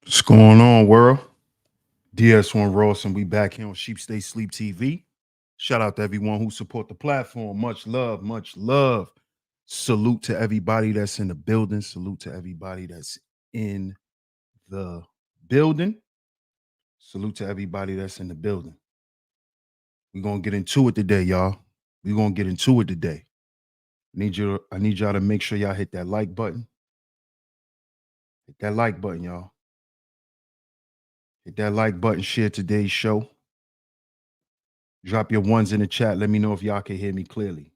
What's going on, world? DS1 Ross, and we back here on Sheep Stay Sleep TV. Shout out to everyone who support the platform. Much love, much love. Salute to everybody that's in the building. Salute to everybody that's in the building. Salute to everybody that's in the building. We're gonna get into it today, y'all. We're gonna get into it today. I need y'all to make sure y'all hit that like button. Hit that like button, y'all. Hit that like button, share today's show. Drop your ones in the chat. Let me know if y'all can hear me clearly.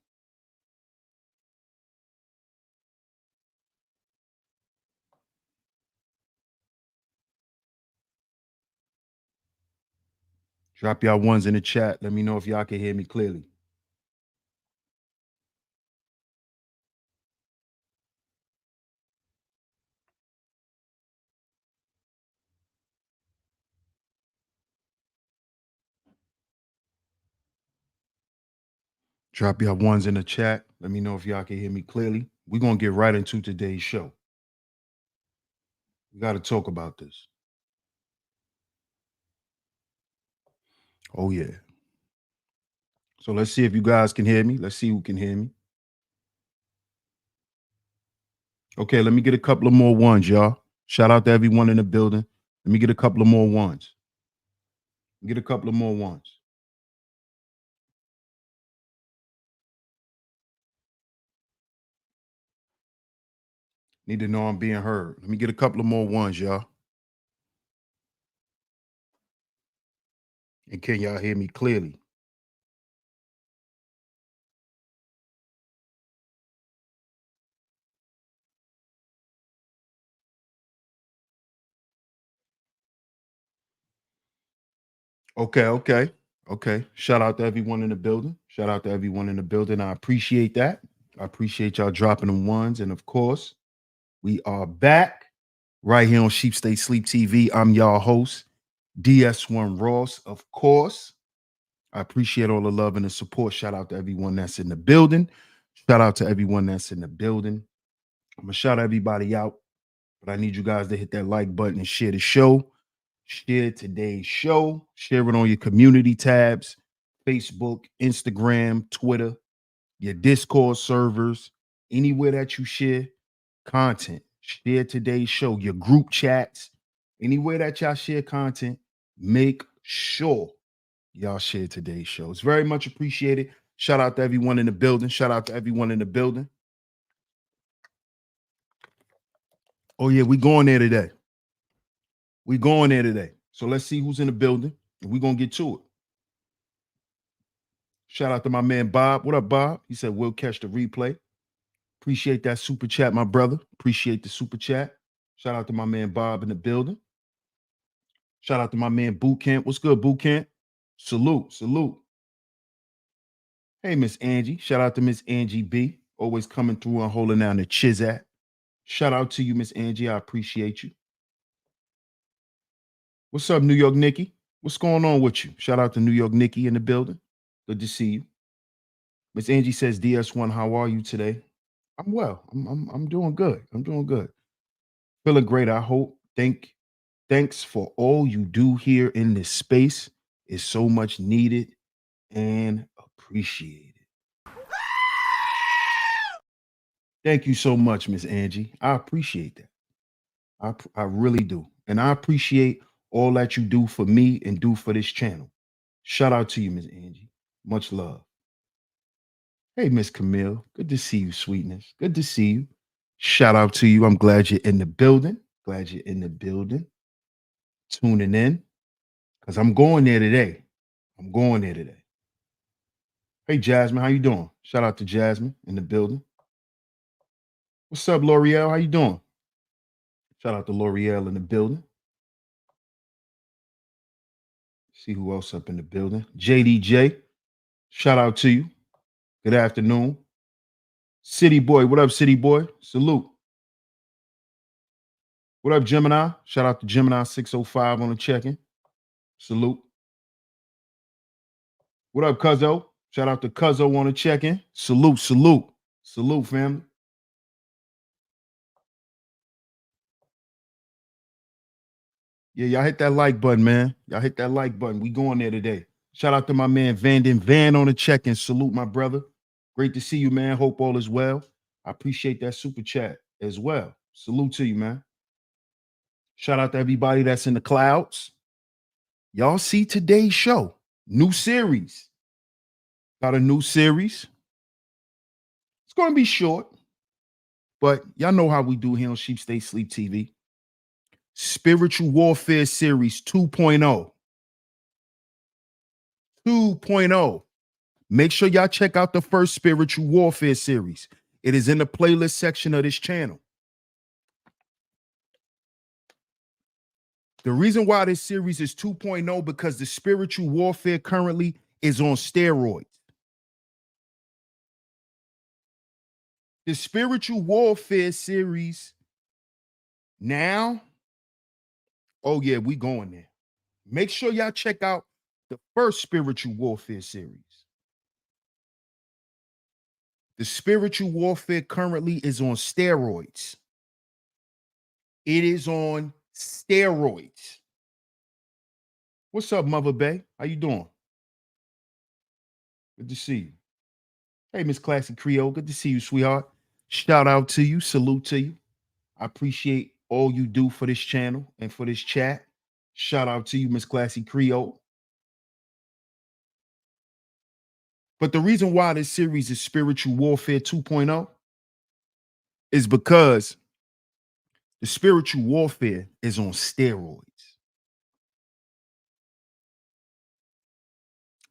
Drop y'all ones in the chat. Let me know if y'all can hear me clearly. Drop y'all ones in the chat. Let me know if y'all can hear me clearly. We're going to get right into today's show. We got to talk about this. Oh, yeah. So let's see if you guys can hear me. Let's see who can hear me. Okay, let me get a couple of more ones, y'all. Shout out to everyone in the building. Let me get a couple of more ones. Get a couple of more ones. Need to know I'm being heard. Let me get a couple of more ones, y'all. And can y'all hear me clearly? Okay. Shout out to everyone in the building. Shout out to everyone in the building. I appreciate that. I appreciate y'all dropping them ones. And of course, we are back right here on Sheep Stay Sleep TV. I'm y'all host, DS1 Ross. Of course, I appreciate all the love and the support. Shout out to everyone that's in the building. Shout out to everyone that's in the building. I'm going to shout everybody out, but I need you guys to hit that like button and share the show. Share today's show. Share it on your community tabs, Facebook, Instagram, Twitter, your Discord servers, anywhere that you share content. Share today's show, your group chats, anywhere that y'all share content. Make sure y'all share today's show. It's very much appreciated. Shout out to everyone in the building. Shout out to everyone in the building. Oh, yeah, we going there today. We going there today. So let's see who's in the building, and we're going to get to it. Shout out to my man Bob. What up, Bob? He said we'll catch the replay. Appreciate that super chat, my brother. Appreciate the super chat. Shout out to my man Bob in the building. Shout out to my man Boot Camp. What's good, Boot Camp? Salute. Hey, Miss Angie. Shout out to Miss Angie B. Always coming through and holding down the Chizat. Shout out to you, Miss Angie. I appreciate you. What's up, New York Nikki? What's going on with you? Shout out to New York Nikki in the building. Good to see you. Miss Angie says, DS1, how are you today? I'm well. I'm doing good. I'm doing good. Feeling great. I hope. Thanks for all you do here in this space. It's so much needed and appreciated. Thank you so much, Miss Angie. I appreciate that. I really do. And I appreciate all that you do for me and do for this channel. Shout out to you, Miss Angie. Much love. Hey, Miss Camille. Good to see you, sweetness. Good to see you. Shout out to you. I'm glad you're in the building. Glad you're in the building. Tuning in. Because I'm going there today. I'm going there today. Hey, Jasmine, how you doing? Shout out to Jasmine in the building. What's up, L'Oreal? How you doing? Shout out to L'Oreal in the building. See who else up in the building. JDJ, shout out to you. Good afternoon. City Boy, what up, City Boy? Salute. What up, Gemini? Shout out to Gemini 605 on the check-in. Salute. What up, Cuzzo? Shout out to Cuzzo on the check-in. Salute. Salute, family. Yeah, y'all hit that like button, man. Y'all hit that like button. We going there today. Shout out to my man Vanden Van on the check-in. Salute, my brother. Great to see you, man. Hope all is well. I appreciate that super chat as well. Salute to you, man. Shout out to everybody that's in the clouds. Y'all see today's show. New series. Got a new series. It's going to be short, but y'all know how we do here on Sheep Stay Sleep TV. Spiritual Warfare Series 2.0. 2.0. Make sure y'all check out the first Spiritual Warfare series. It is in the playlist section of this channel. The reason why this series is 2.0 because the spiritual warfare currently is on steroids. The spiritual warfare series now, oh yeah, we going there. Make sure y'all check out the first spiritual warfare series. The spiritual warfare currently is on steroids. It is on steroids. What's up, Mother Bay? How you doing? Good to see you. Hey, Miss Classy Creole. Good to see you, sweetheart. Shout out to you. Salute to you. I appreciate all you do for this channel and for this chat. Shout out to you, Miss Classy Creole. But the reason why this series is Spiritual Warfare 2.0 is because the spiritual warfare is on steroids.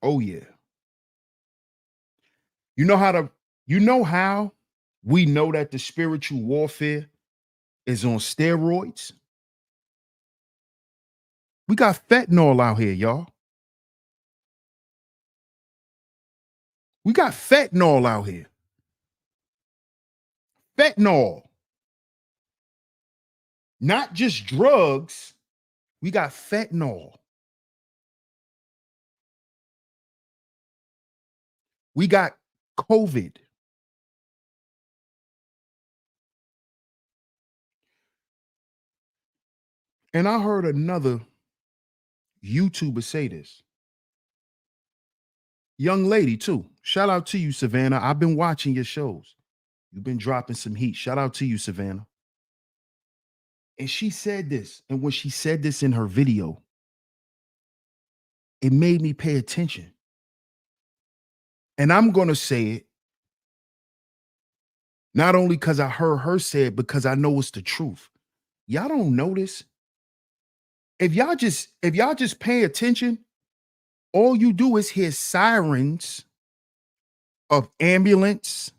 Oh, yeah. You know how we know that the spiritual warfare is on steroids? We got fentanyl out here, y'all. We got fentanyl out here. Fentanyl. Not just drugs. We got fentanyl. We got COVID. And I heard another YouTuber say this. Young lady, too. Shout out to you, Savannah. I've been watching your shows. You've been dropping some heat. Shout out to you, Savannah. And she said this. And when she said this in her video, it made me pay attention. And I'm going to say it not only because I heard her say it, because I know it's the truth. Y'all don't notice. If y'all just pay attention, all you do is hear sirens of ambulance,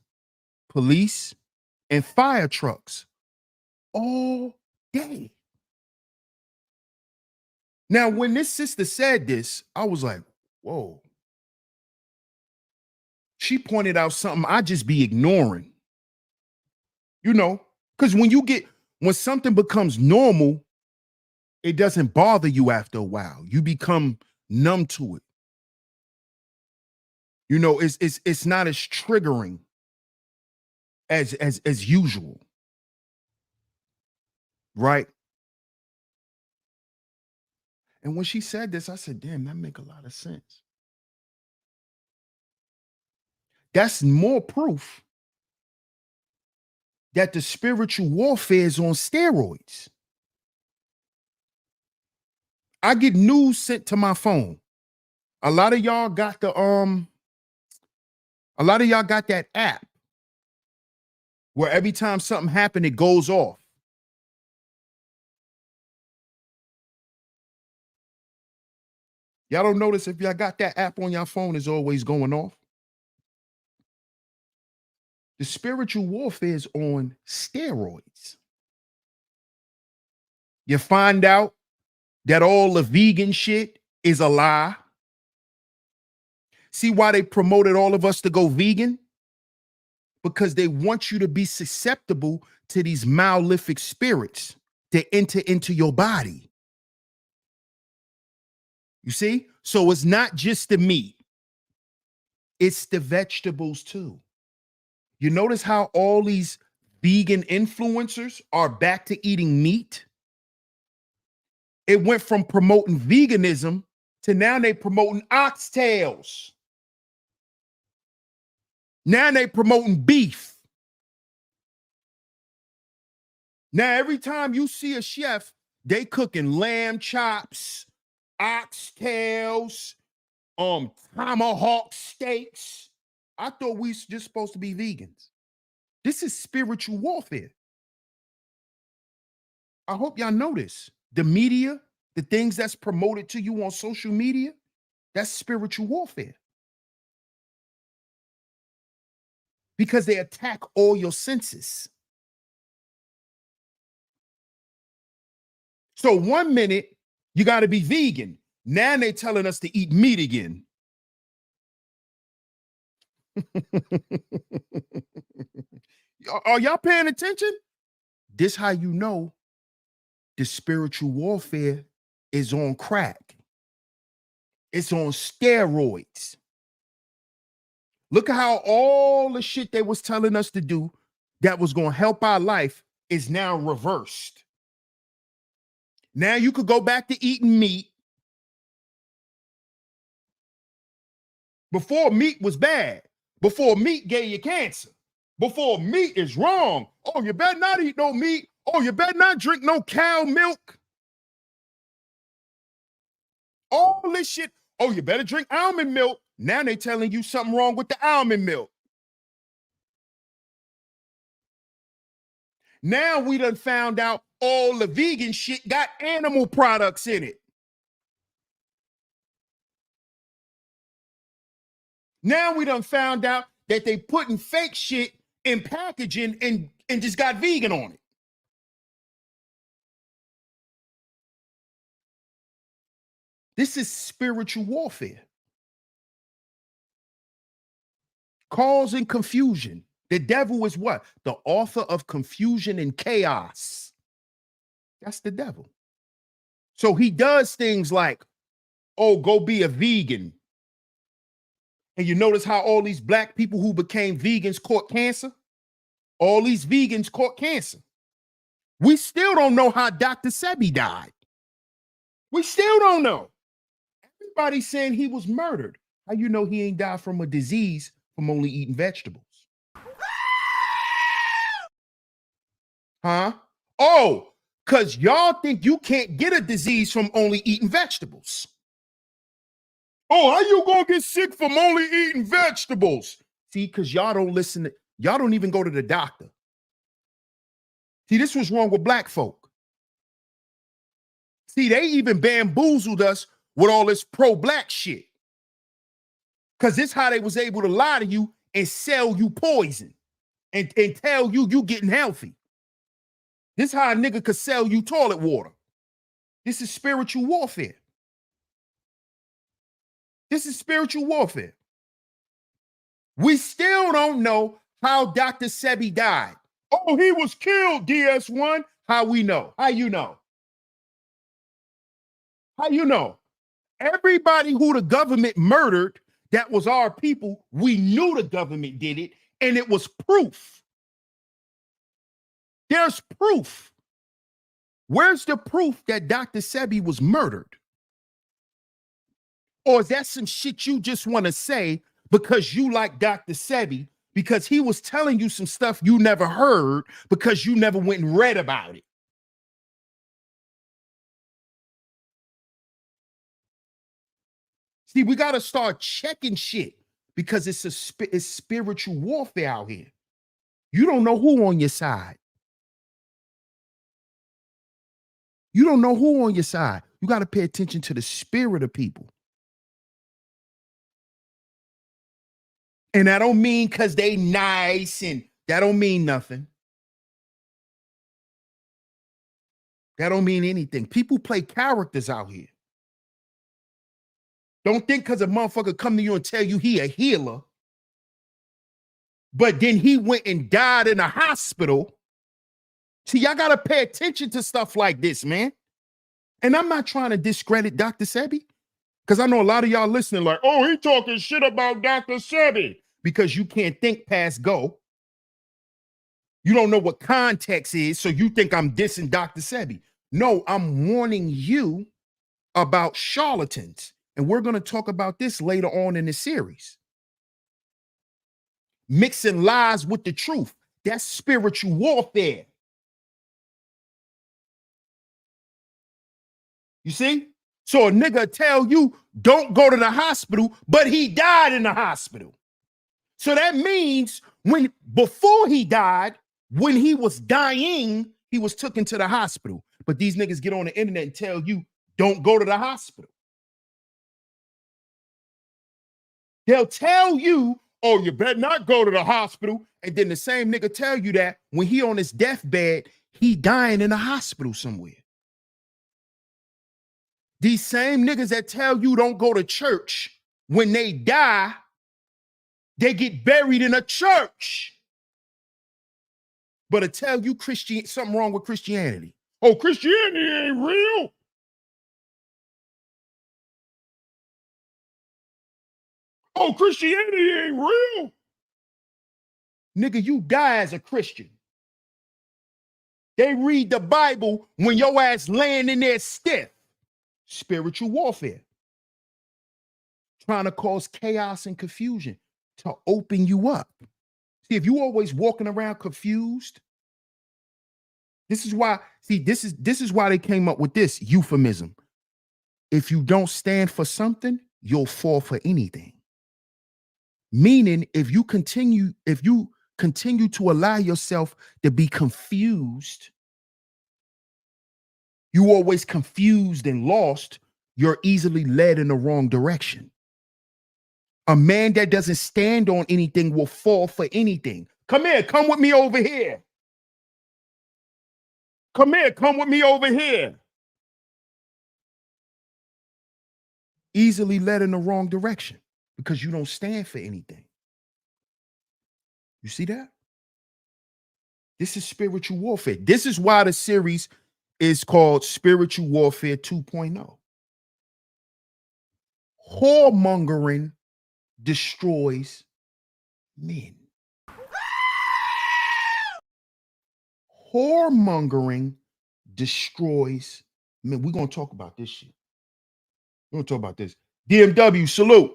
police, and fire trucks all day. Now, when this sister said this, I was like, whoa. She pointed out something I just be ignoring. You know, because when something becomes normal, it doesn't bother you after a while. You become numb to it. You know, it's not as triggering as usual. Right? And when she said this, I said, damn, that make a lot of sense. That's more proof that the spiritual warfare is on steroids. I get news sent to my phone. A lot of y'all got that app where every time something happened, it goes off. Y'all don't notice if y'all got that app on your phone, it's always going off. The spiritual warfare is on steroids. You find out that all the vegan shit is a lie. See why they promoted all of us to go vegan? Because they want you to be susceptible to these malefic spirits to enter into your body. You see? So it's not just the meat. It's the vegetables too. You notice how all these vegan influencers are back to eating meat? It went from promoting veganism to now they promoting oxtails. Now they promoting beef. Now every time you see a chef, they cooking lamb chops, oxtails, tomahawk steaks. I thought we just supposed to be vegans. This is spiritual warfare. I hope y'all know this. The media, the things that's promoted to you on social media, that's spiritual warfare. Because they attack all your senses. So 1 minute, you got to be vegan. Now they're telling us to eat meat again. Are y'all paying attention? This how you know the spiritual warfare is on crack. It's on steroids. Look at how all the shit they was telling us to do that was going to help our life is now reversed. Now you could go back to eating meat. Before meat was bad. Before meat gave you cancer. Before meat is wrong. Oh, you better not eat no meat. Oh, you better not drink no cow milk. All this shit. Oh, you better drink almond milk. Now they telling you something wrong with the almond milk. Now we done found out all the vegan shit got animal products in it. Now we done found out that they putting fake shit in packaging and just got vegan on it. This is spiritual warfare. Causing confusion. The devil is what? The author of confusion and chaos. That's the devil. So he does things like, oh, go be a vegan. And you notice how all these black people who became vegans caught cancer? All these vegans caught cancer. We still don't know how Dr. Sebi died. We still don't know. Everybody's saying he was murdered. How you know he ain't died from a disease from only eating vegetables? Huh? Oh, because y'all think you can't get a disease from only eating vegetables. Oh, how you gonna get sick from only eating vegetables? See, because y'all don't listen. Y'all don't even go to the doctor. See, this was wrong with black folk. See, they even bamboozled us with all this pro-black shit. Because this is how they was able to lie to you and sell you poison and tell you getting healthy. This is how a nigga could sell you toilet water. This is spiritual warfare. This is spiritual warfare. We still don't know how Dr. Sebi died. Oh, he was killed, DS1. How we know? How you know? How you know? Everybody who the government murdered, that was our people, we knew the government did it, and it was proof. There's proof. Where's the proof that Dr. Sebi was murdered? Or is that some shit you just want to say because you like Dr. Sebi, because he was telling you some stuff you never heard because you never went and read about it? See, we got to start checking shit because it's spiritual warfare out here. You don't know who on your side. You don't know who on your side. You got to pay attention to the spirit of people. And that don't mean because they nice and that don't mean nothing. That don't mean anything. People play characters out here. Don't think because a motherfucker come to you and tell you he a healer, but then he went and died in a hospital. See, y'all got to pay attention to stuff like this, man. And I'm not trying to discredit Dr. Sebi, because I know a lot of y'all listening like, oh, he talking shit about Dr. Sebi, because you can't think past go. You don't know what context is, so you think I'm dissing Dr. Sebi. No, I'm warning you about charlatans. And we're going to talk about this later on in the series. Mixing lies with the truth. That's spiritual warfare. You see? So a nigga tell you don't go to the hospital, but he died in the hospital. So that means before he died, when he was dying, he was taken to the hospital. But these niggas get on the internet and tell you don't go to the hospital. They'll tell you, oh, you better not go to the hospital. And then the same nigga tell you that when he on his deathbed, he dying in a hospital somewhere. These same niggas that tell you don't go to church, when they die, they get buried in a church. But to tell you something wrong with Christianity. Oh, Christianity ain't real. Oh, Christianity ain't real. Nigga, you die as a Christian. They read the Bible when your ass laying in there stiff. Spiritual warfare. Trying to cause chaos and confusion to open you up. See, if you always walking around confused, this is why they came up with this euphemism. If you don't stand for something, you'll fall for anything. Meaning, if you continue to allow yourself to be confused, you always confused and lost, you're easily led in the wrong direction. A man that doesn't stand on anything will fall for anything. Come here, come with me over here. Come here, come with me over here. Easily led in the wrong direction because you don't stand for anything. You see that? This is spiritual warfare. This is why the series is called Spiritual Warfare 2.0. Whoremongering destroys men. Whoremongering destroys men. We're going to talk about this shit. We're going to talk about this. DMW, salute.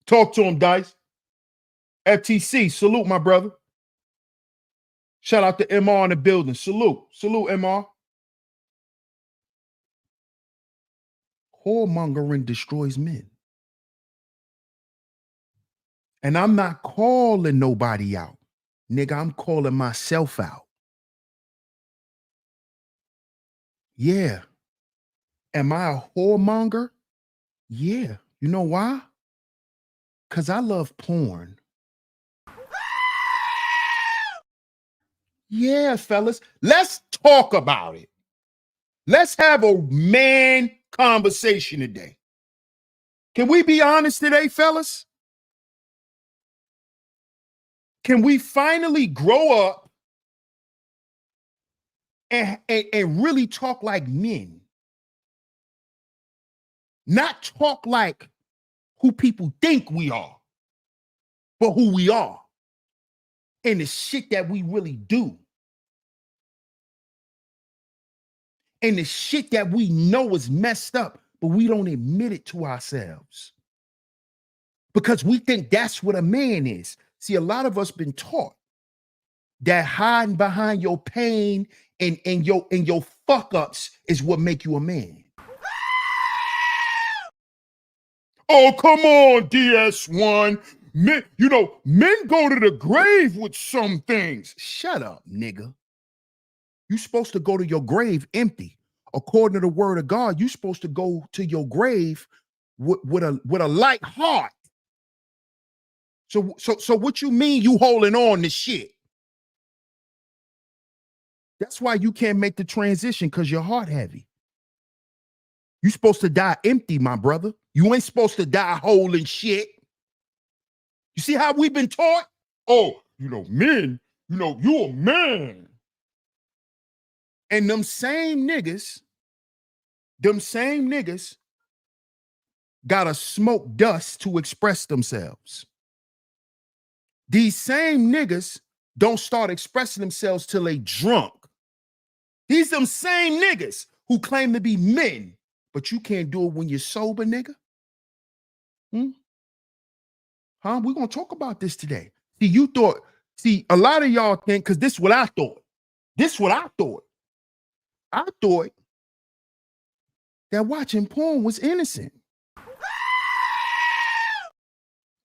Talk to him, Dice. FTC, salute, my brother. Shout out to MR in the building. Salute. Salute, MR. Whoremongering destroys men. And I'm not calling nobody out. Nigga, I'm calling myself out. Yeah. Am I a whoremonger? Yeah. You know why? Because I love porn. Yeah, fellas. Let's talk about it. Let's have a man conversation today. Can we be honest today, fellas? Can we finally grow up and really talk like men? Not talk like who people think we are, but who we are. And the shit that we really do. And the shit that we know is messed up, but we don't admit it to ourselves. Because we think that's what a man is. See, a lot of us been taught that hiding behind your pain and your fuck-ups is what make you a man. Oh, come on, DS1. Men, men go to the grave with some things. Shut up, nigga. You're supposed to go to your grave empty. According to the word of God, you're supposed to go to your grave with a light heart. So what you mean you holding on to shit? That's why you can't make the transition, because your heart heavy. You're supposed to die empty, my brother. You ain't supposed to die holding shit. You see how we've been taught? Oh, men, you a man. And them same niggas gotta smoke dust to express themselves. These same niggas don't start expressing themselves till they drunk. These them same niggas who claim to be men, but you can't do it when you're sober, nigga. Huh? We're gonna talk about this today. See, a lot of y'all think, because this is what I thought. I thought that watching porn was innocent.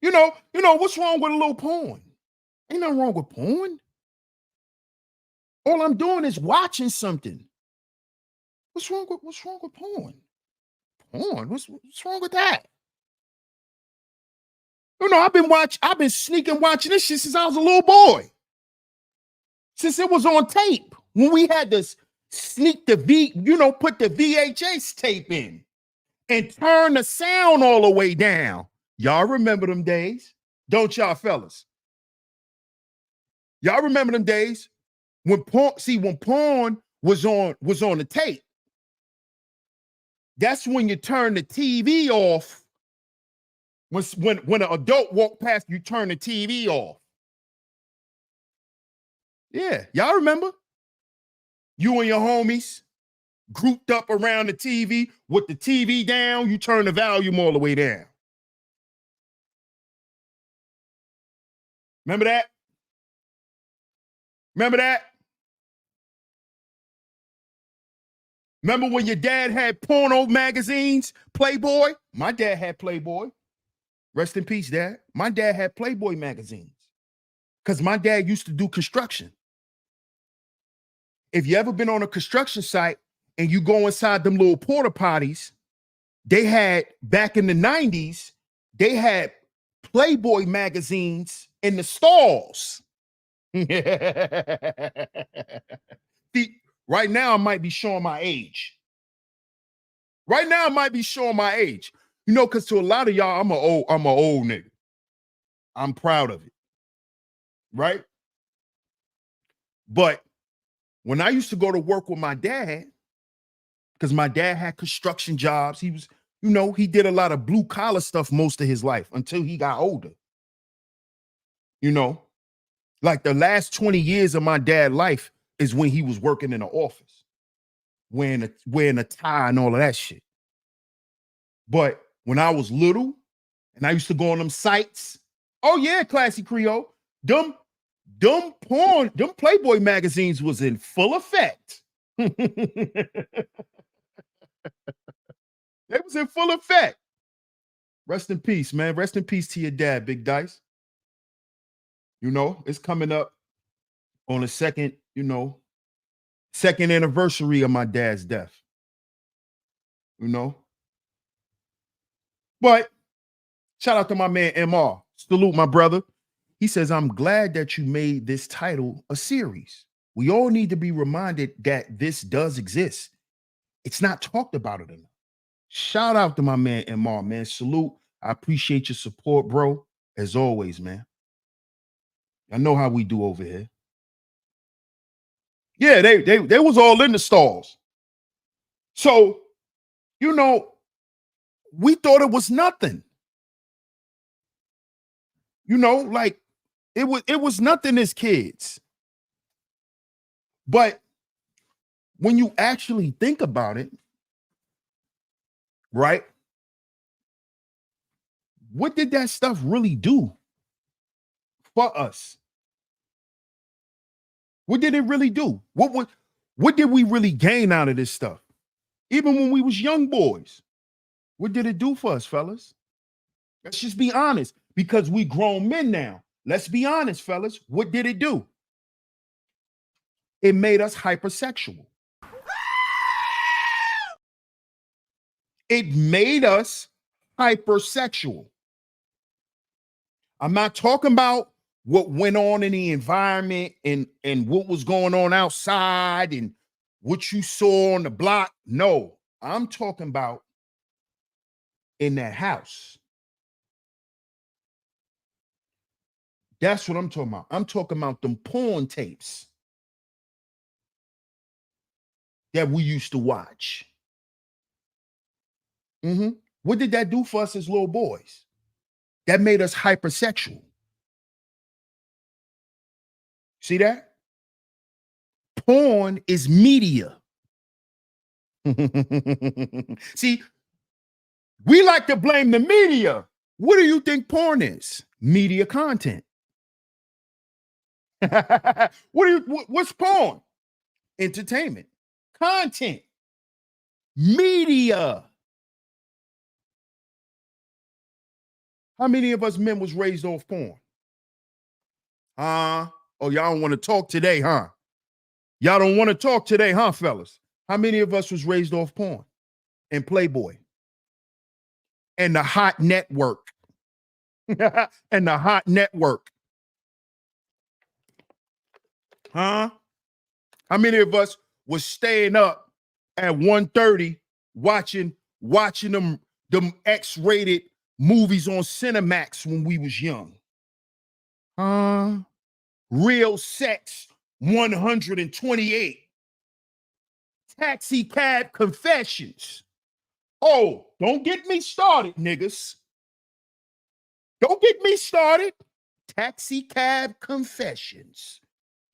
You know, what's wrong with a little porn? Ain't nothing wrong with porn. All I'm doing is watching something. What's wrong with porn? Porn? What's wrong with that? I've been sneaking watching this shit since I was a little boy. Since it was on tape. When we had to sneak put the VHS tape in and turn the sound all the way down. Y'all remember them days? Don't y'all, fellas? Y'all remember them days when porn was on the tape? That's when you turn the TV off. When an adult walked past, you turn the TV off. Yeah, y'all remember? You and your homies grouped up around the TV with the TV down, you turn the volume all the way down. Remember that? Remember when your dad had porno magazines, Playboy? My dad had Playboy. Rest in peace, Dad. My dad had Playboy magazines because my dad used to do construction. If you ever been on a construction site and you go inside them little porta potties, they had, back in the 90s, they had Playboy magazines in the stalls. See, right now I might be showing my age. Because to a lot of y'all, I'm an old nigga. I'm proud of it. Right? But when I used to go to work with my dad, because my dad had construction jobs, he was, he did a lot of blue collar stuff most of his life until he got older. Like the last 20 years of my dad's life is when he was working in the office, wearing a tie and all of that shit. But when I was little and I used to go on them sites, oh yeah, Classy Creole, them Playboy magazines was in full effect. They was in full effect. Rest in peace, man. Rest in peace to your dad, Big Dice. It's coming up on the second anniversary of my dad's death. But shout out to my man MR. Salute, my brother. He says, I'm glad that you made this title a series. We all need to be reminded that this does exist. It's not talked about it enough. Shout out to my man MR, man. Salute. I appreciate your support, bro. As always, man. I know how we do over here. Yeah, they was all in the stalls. So, we thought it was nothing. Like it was nothing as kids. But when you actually think about it, right? What did that stuff really do for us? What did it really do? What did we really gain out of this stuff? Even when we was young boys, what did it do for us, fellas? Let's just be honest, because we grown men now. Let's be honest, fellas. What did it do? It made us hypersexual. It made us hypersexual. I'm not talking about what went on in the environment and what was going on outside and what you saw on the block. No, I'm talking about in that house. That's what I'm talking about. I'm talking about them porn tapes that we used to watch. What did that do for us as little boys? That made us hypersexual. See that? Porn is media. See, we like to blame the media. What do you think porn is? Media content. What's porn? Entertainment. Content. Media. How many of us men was raised off porn? Oh, y'all don't want to talk today, huh? Y'all don't want to talk today, huh, fellas? How many of us was raised off porn and Playboy and the Hot Network? And the Hot Network. Huh? How many of us was staying up at 1:30 watching them X-rated movies on Cinemax when we was young? Real Sex 128. Taxi Cab Confessions. Oh, don't get me started, niggas. Don't get me started. Taxi Cab Confessions.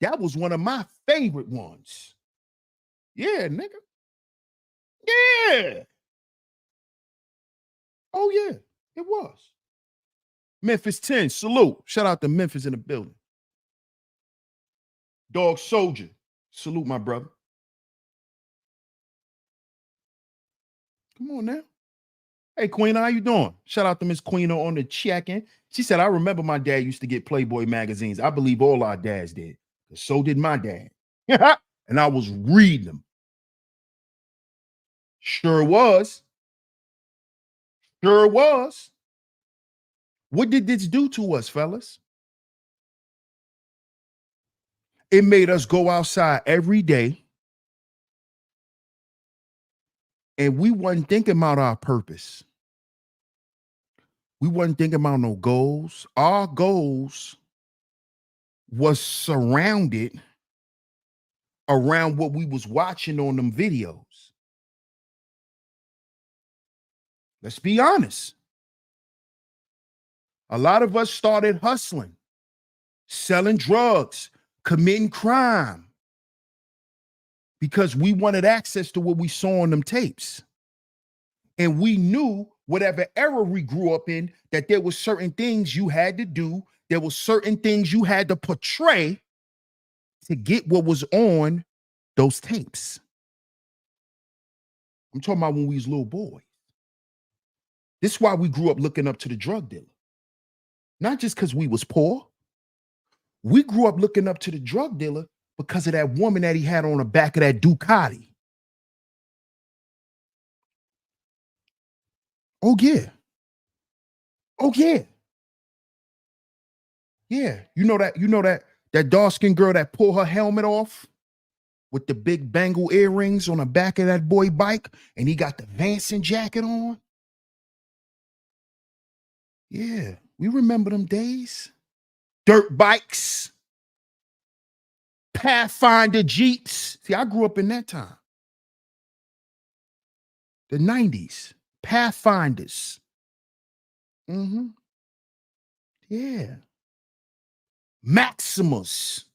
That was one of my favorite ones. Yeah, nigga. Yeah. Oh, yeah, it was. Memphis 10, salute. Shout out to Memphis in the building. Dog Soldier, salute my brother. Come on now. Hey, Queen, how you doing? Shout out to Miss Queen on the check-in. She said, I remember my dad used to get Playboy magazines. I believe all our dads did. So did my dad. And I was reading them. Sure was. Sure was. What did this do to us, fellas? It made us go outside every day. And we wasn't thinking about our purpose. We wasn't thinking about no goals. Our goals was surrounded around what we was watching on them videos. Let's be honest. A lot of us started hustling, selling drugs, committing crime because we wanted access to what we saw on them tapes. And we knew whatever era we grew up in, that there were certain things you had to do. There were certain things you had to portray to get what was on those tapes. I'm talking about when we was little boys. This is why we grew up looking up to the drug dealer. Not just because we was poor. We grew up looking up to the drug dealer because of that woman that he had on the back of that Ducati. Oh, yeah. Oh, yeah. Yeah. You know that dark-skinned girl that pulled her helmet off with the big bangle earrings on the back of that boy bike, and he got the Vanson jacket on? Yeah, we remember them days. Dirt bikes, Pathfinder Jeeps. See, I grew up in that time. The 90s, Pathfinders. Yeah. Maximus.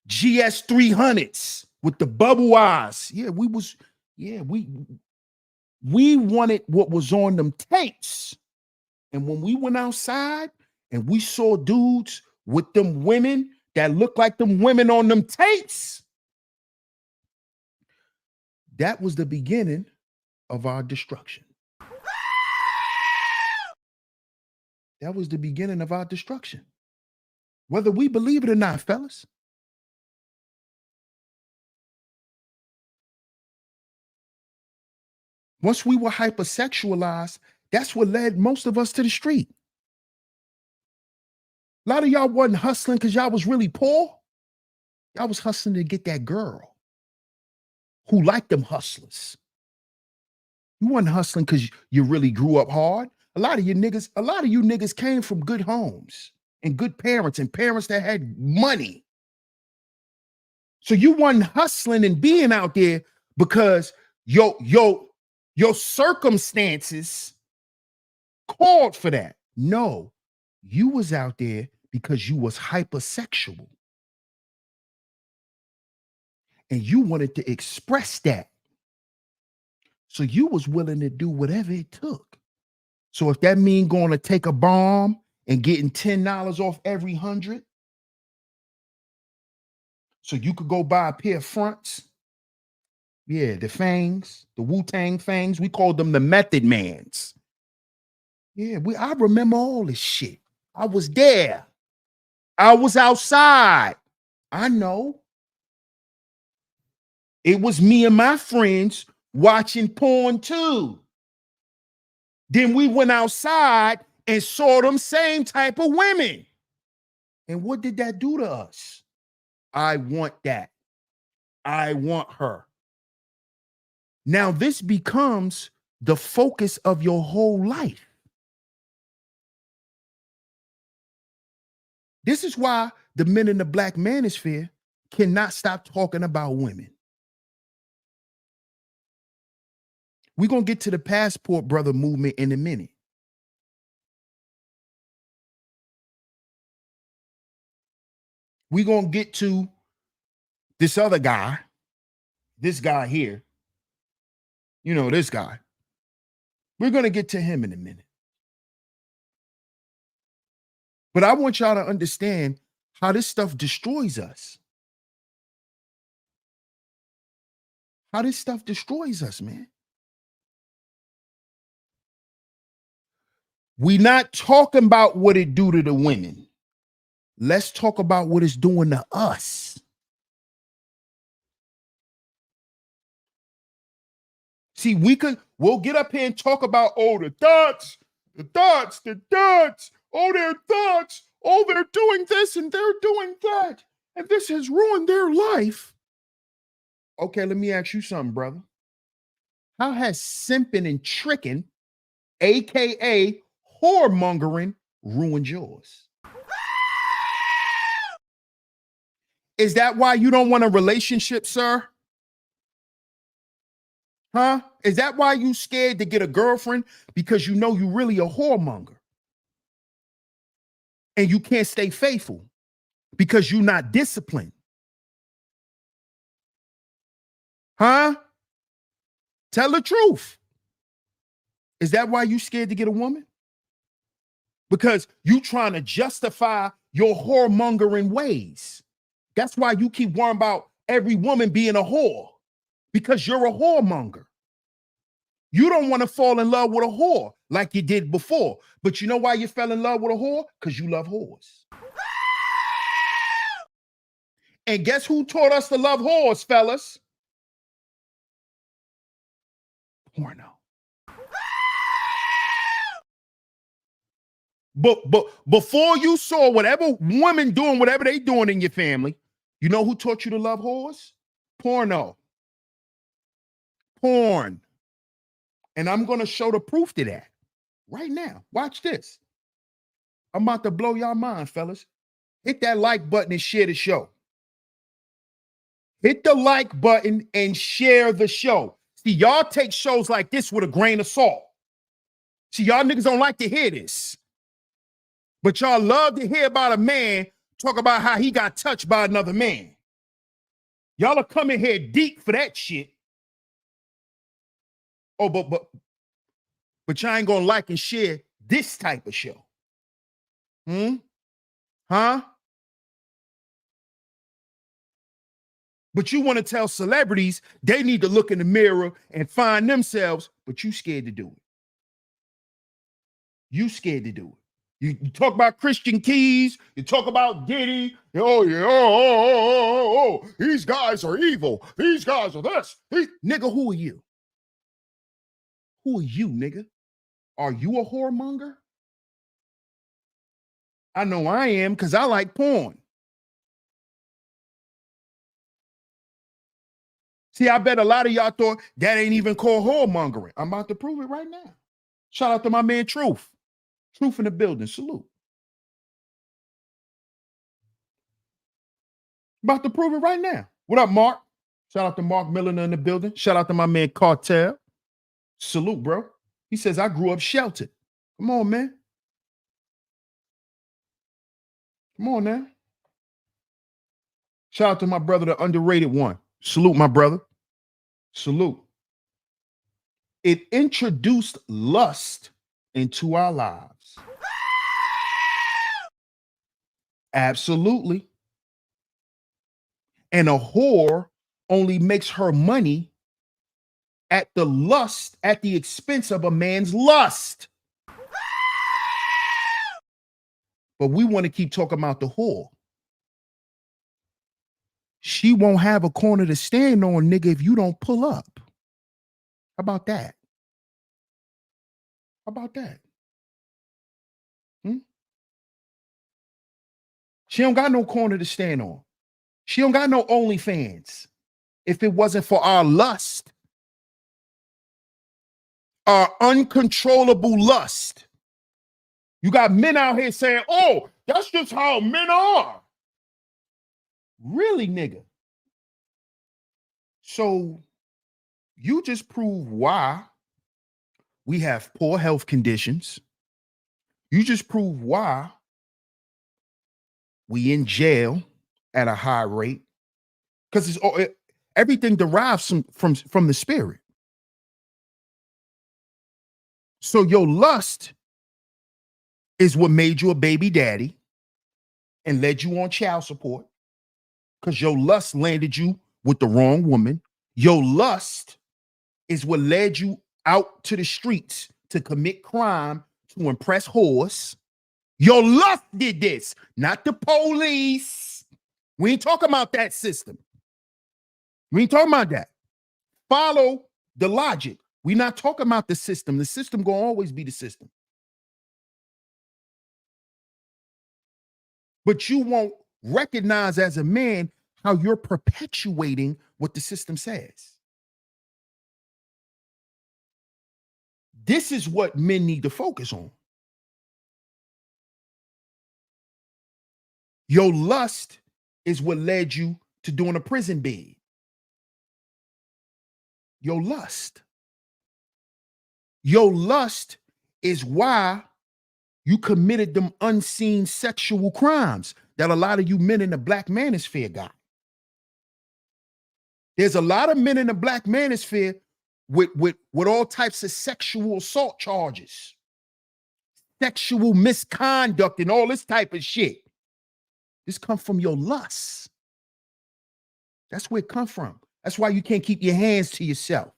GS 300s with the bubble eyes. Yeah, we wanted what was on them tapes. And when we went outside and we saw dudes with them women that looked like them women on them tapes, that was the beginning of our destruction. That was the beginning of our destruction. Whether we believe it or not, fellas. Once we were hypersexualized, that's what led most of us to the street. A lot of y'all wasn't hustling because y'all was really poor. Y'all was hustling to get that girl who liked them hustlers. You wasn't hustling because you really grew up hard. A lot of you niggas came from good homes and good parents and parents that had money. So you wasn't hustling and being out there because your circumstances called for that. No, you was out there because you was hypersexual and you wanted to express that. So you was willing to do whatever it took. So if that mean going to take a bomb and getting $10 off every 100, so you could go buy a pair of fronts. Yeah, the fangs, the Wu-Tang fangs, we called them the Method Mans. Yeah, I remember all this shit. I was there. I was outside. I know. It was me and my friends watching porn too. Then we went outside and saw them same type of women. And what did that do to us? I want that. I want her. Now this becomes the focus of your whole life. This is why the men in the black manosphere cannot stop talking about women. We're going to get to the passport brother movement in a minute. We're going to get to this other guy, this guy here. You know, this guy. We're going to get to him in a minute. But I want y'all to understand how this stuff destroys us. How this stuff destroys us, man. We not talking about what it do to the women. Let's talk about what it's doing to us. See, we'll get up here and talk about, oh, the thoughts. Oh, their thoughts. Oh, they're doing this and they're doing that. And this has ruined their life. Okay, let me ask you something, brother. How has simping and tricking, AKA whoremongering, ruined yours? Is that why you don't want a relationship, sir? Huh? Is that why you scared to get a girlfriend? Because you know you really a whoremonger. And you can't stay faithful because you're not disciplined. Huh? Tell the truth. Is that why you scared to get a woman? Because you trying to justify your whoremongering ways. That's why you keep worrying about every woman being a whore. Because you're a whoremonger. You don't want to fall in love with a whore like you did before. But you know why you fell in love with a whore? Because you love whores. And guess who taught us to love whores, fellas? Porno. But before you saw whatever women doing, whatever they doing in your family, you know who taught you to love whores? Porno. Porn. And I'm going to show the proof to that right now. Watch this. I'm about to blow y'all mind, fellas. Hit that like button and share the show. Hit the like button and share the show. See, y'all take shows like this with a grain of salt. See, y'all niggas don't like to hear this. But y'all love to hear about a man talk about how he got touched by another man. Y'all are coming here deep for that shit. Oh, but y'all ain't gonna like and share this type of show. Huh? But you want to tell celebrities they need to look in the mirror and find themselves, but you scared to do it. You scared to do it. You talk about Christian Keys, you talk about Diddy. Oh, yeah, oh, these guys are evil. These guys are this. Nigga, who are you? Who are you, nigga? Are you a whoremonger? I know I am because I like porn. See, I bet a lot of y'all thought that ain't even called whoremongering. I'm about to prove it right now. Shout out to my man Truth. Truth in the building. Salute. About to prove it right now. What up, Mark? Shout out to Mark Miller in the building. Shout out to my man Cartel. Salute, bro. He says, I grew up sheltered. Come on, man. Come on now. Shout out to my brother, the underrated one. Salute, my brother. Salute. It introduced lust into our lives. Absolutely. And a whore only makes her money at the expense of a man's lust. But we want to keep talking about the whore. She won't have a corner to stand on, nigga, if you don't pull up. How about that? How about that? She don't got no corner to stand on. She don't got no OnlyFans. If it wasn't for our lust, our uncontrollable lust. You got men out here saying, oh, that's just how men are. Really, nigga? So you just prove why we have poor health conditions. You just prove why we in jail at a high rate, because everything derives from the spirit. So your lust is what made you a baby daddy and led you on child support, because your lust landed you with the wrong woman. Your lust is what led you out to the streets to commit crime, to impress whores. Your lust did this, not the police. We ain't talking about that system. We ain't talking about that. Follow the logic. We're not talking about the system. The system gonna always be the system. But you won't recognize as a man how you're perpetuating what the system says. This is what men need to focus on. Your lust is what led you to doing a prison bid. Your lust. Your lust is why you committed them unseen sexual crimes that a lot of you men in the black manosphere got. There's a lot of men in the black manosphere with all types of sexual assault charges, sexual misconduct, and all this type of shit. This comes from your lust. That's where it comes from. That's why you can't keep your hands to yourself.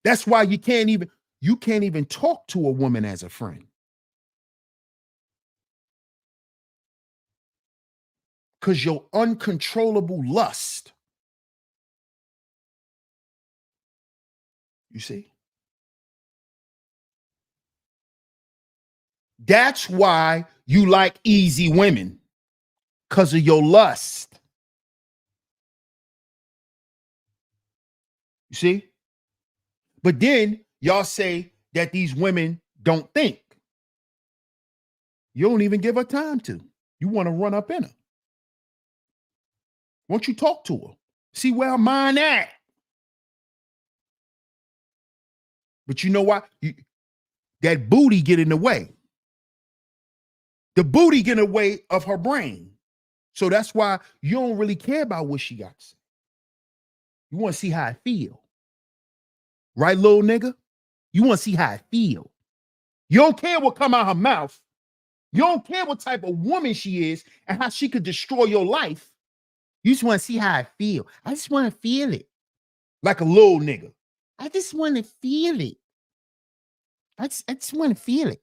That's why you can't even talk to a woman as a friend. Because your uncontrollable lust. You see? That's why you like easy women. Because of your lust. You see? But then y'all say that these women don't think. You don't even give her time to. You want to run up in her. Won't you talk to her? See where her mind at? But you know what? That booty get in the way. The booty get in the way of her brain. So that's why you don't really care about what she got to say. You want to see how I feel. Right, little nigga? You want to see how I feel. You don't care what come out her mouth. You don't care what type of woman she is and how she could destroy your life. You just want to see how I feel. I just want to feel it. Like a little nigga. I just want to feel it. I just want to feel it.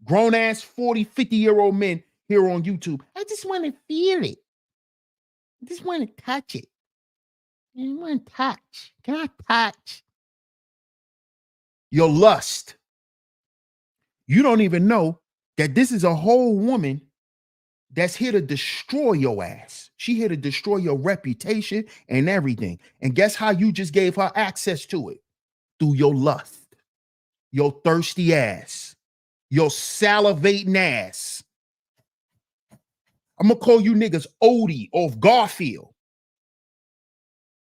Grown ass 40, 50-year-old men here on YouTube. I just want to feel it. I just want to touch it. I want to touch. Can I touch? Your lust. You don't even know that this is a whole woman that's here to destroy your ass. She here to destroy your reputation and everything. And guess how you just gave her access to it? Through your lust. Your thirsty ass. Your salivating ass. I'm going to call you niggas Odie off Garfield.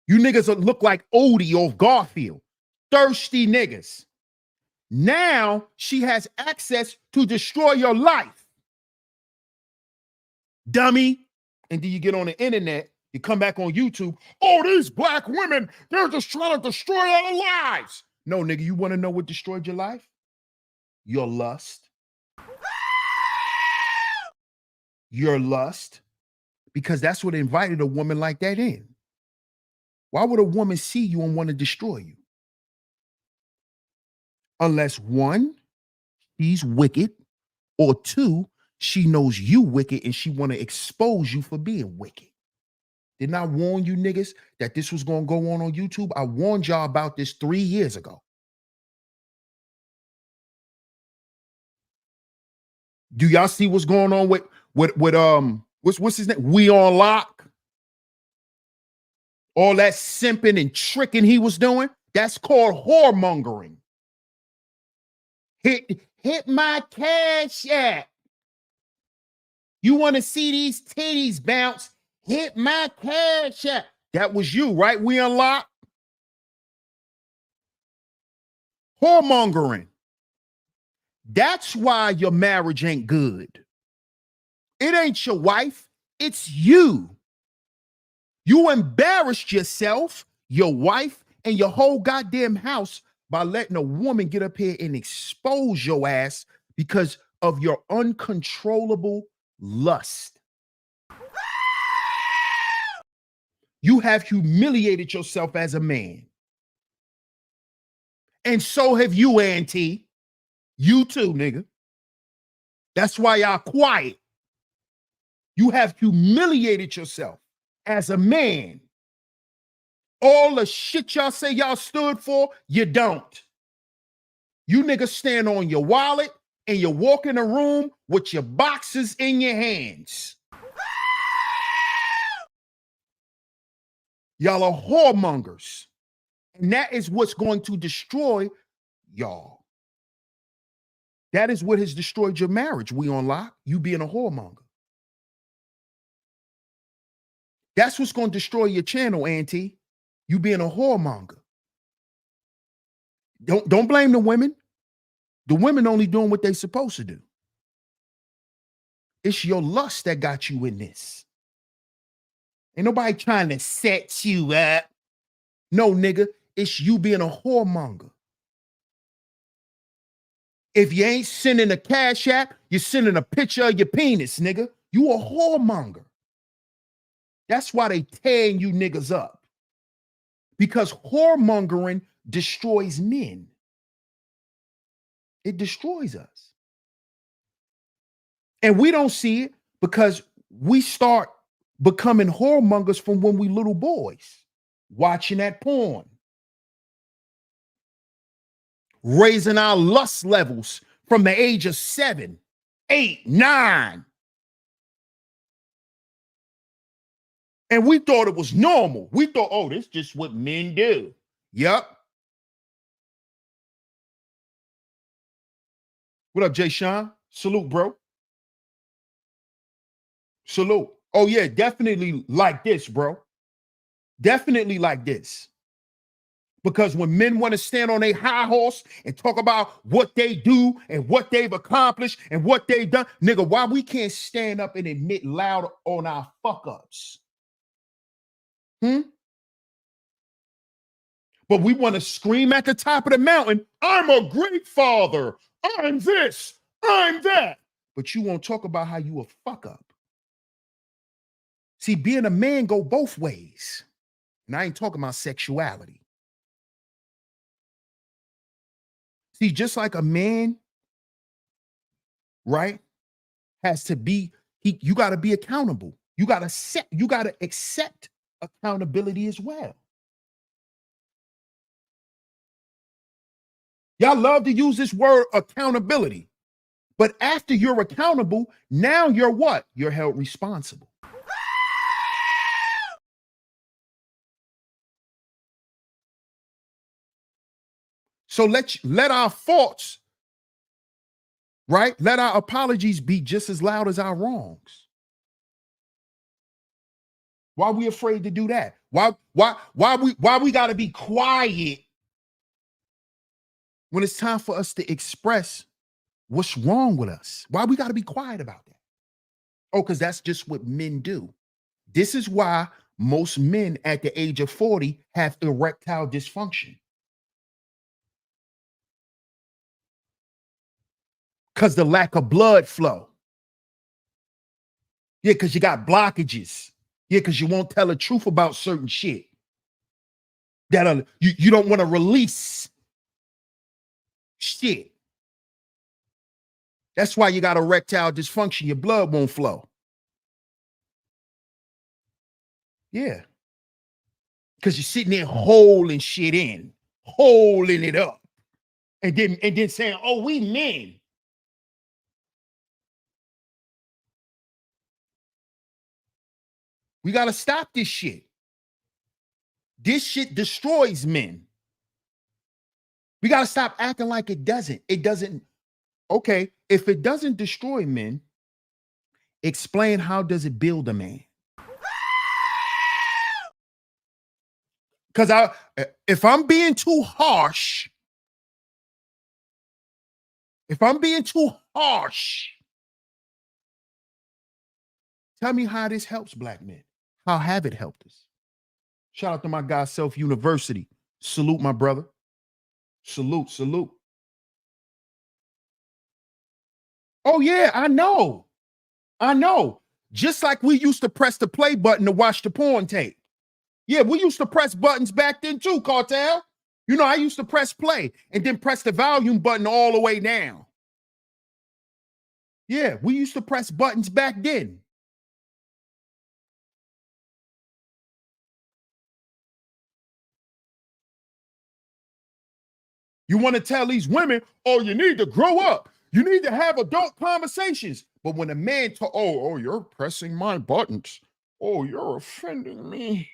You niggas look like Odie off Garfield. Thirsty niggas. Now she has access to destroy your life. Dummy. And then you get on the internet, you come back on YouTube. Oh, these black women, they're just trying to destroy our lives. No, nigga, you want to know what destroyed your life? Your lust. Your lust. Because that's what invited a woman like that in. Why would a woman see you and want to destroy you? Unless one, she's wicked, or two, she knows you wicked and she want to expose you for being wicked. Didn't I warn you niggas that this was going to go on YouTube? I warned y'all about this 3 years ago. Do y'all see what's going on with what's his name? We on Lock? All that simping and tricking he was doing, that's called whoremongering. Hit my cash app. You want to see these titties bounce? Hit my cash app. That was you, right? We unlocked. Whoremongering. That's why your marriage ain't good. It ain't your wife. It's you. You embarrassed yourself, your wife, and your whole goddamn house by letting a woman get up here and expose your ass because of your uncontrollable lust. You have humiliated yourself as a man. And so have you, Auntie. You too, nigga. That's why y'all quiet. You have humiliated yourself as a man. All the shit y'all say y'all stood for, you don't. You niggas stand on your wallet and you walk in a room with your boxes in your hands. Y'all are whoremongers. And that is what's going to destroy y'all. That is what has destroyed your marriage. We on Lock, you being a whoremonger. That's what's going to destroy your channel, Auntie. You being a whoremonger. Don't blame the women. The women only doing what they supposed to do. It's your lust that got you in this. Ain't nobody trying to set you up. No, nigga, it's you being a whoremonger. If you ain't sending a cash app, you're sending a picture of your penis, nigga. You a whoremonger. That's why they tearing you niggas up. Because whoremongering destroys men. It destroys us. And we don't see it because we start becoming whoremongers from when we little boys, watching that porn, raising our lust levels from the age of 7, 8, 9. And we thought it was normal. We thought, oh, this is just what men do. Yep. What up, Jay Sean? Salute, bro. Salute. Oh, yeah, definitely like this, bro. Definitely like this. Because when men want to stand on a high horse and talk about what they do and what they've accomplished and what they've done, nigga, why we can't stand up and admit loud on our fuck-ups? But we want to scream at the top of the mountain, I'm a great father. I'm this. I'm that. But you won't talk about how you a fuck up. See, being a man go both ways. And I ain't talking about sexuality. See, just like a man, right, has to be, you got to be accountable. You got to accept accountability as well. Y'all love to use this word accountability. But after you're accountable, now you're what? You're held responsible. So let our faults, right? Let our apologies be just as loud as our wrongs. Why are we afraid to do that? Why we got to be quiet when it's time for us to express what's wrong with us. Why we got to be quiet about that? Oh, because that's just what men do. This is why most men at the age of 40 have erectile dysfunction. Because the lack of blood flow. Yeah, because you got blockages. Yeah, because you won't tell the truth about certain shit that you don't want to release shit. That's why you got erectile dysfunction. Your blood won't flow. Yeah. Because you're sitting there holding shit in, holding it up, and then saying, oh, we men. We got to stop this shit. This shit destroys men. We got to stop acting like it doesn't. It doesn't. Okay, if it doesn't destroy men, explain how does it build a man? Because if I'm being too harsh, tell me how this helps black men. How have it helped us? Shout out to my guy, Self University. Salute, my brother. Salute, salute. Oh, yeah, I know. Just like we used to press the play button to watch the porn tape. Yeah, we used to press buttons back then too, Cartel. You know, I used to press play and then press the volume button all the way down. Yeah, we used to press buttons back then. You want to tell these women, oh, you need to grow up. You need to have adult conversations. But when a man talk, oh, you're pressing my buttons. Oh, you're offending me.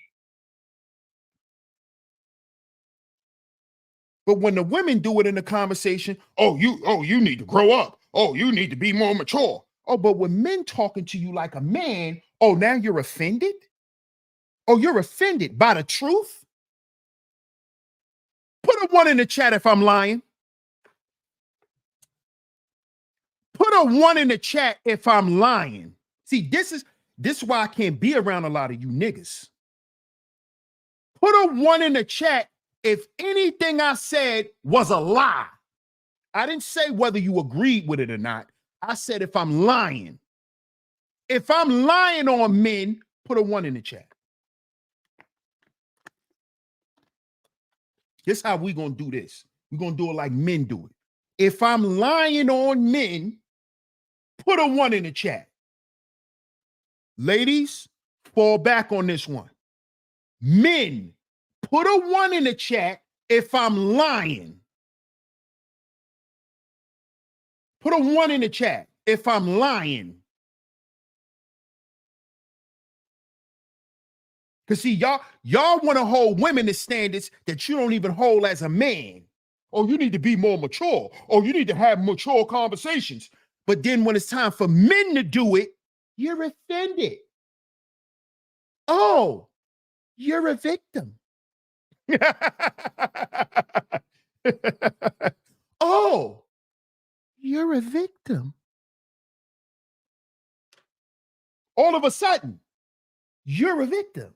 But when the women do it in the conversation, oh, you need to grow up. Oh, you need to be more mature. Oh, but when men talking to you like a man, oh, now you're offended? Oh, you're offended by the truth? Put a 1 in the chat if I'm lying. Put a 1 in the chat if I'm lying. See, this is why I can't be around a lot of you niggas. Put a 1 in the chat if anything I said was a lie. I didn't say whether you agreed with it or not. I said if I'm lying. If I'm lying on men, put a 1 in the chat. This is how we gonna do this. We're gonna do it like men do it. If I'm lying on men, put a 1 in the chat. Ladies, fall back on this one. Men, put a 1 in the chat if I'm lying. Put a 1 in the chat if I'm lying. Because see, y'all want to hold women to standards that you don't even hold as a man. Oh, you need to be more mature. Oh, you need to have mature conversations. But then when it's time for men to do it, you're offended. Oh, you're a victim. Oh, you're a victim. All of a sudden, you're a victim.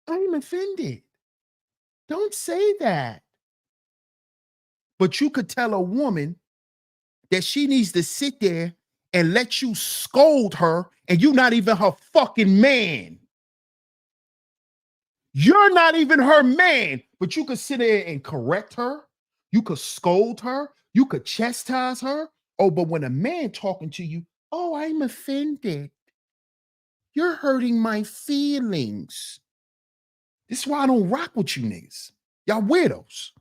I'm offended. Don't say that. But you could tell a woman that she needs to sit there and let you scold her, and you're not even her fucking man. You're not even her man, but you could sit there and correct her. You could scold her. You could chastise her. Oh, but when a man talking to you, oh, I'm offended. You're hurting my feelings. This is why I don't rock with you niggas. Y'all weirdos.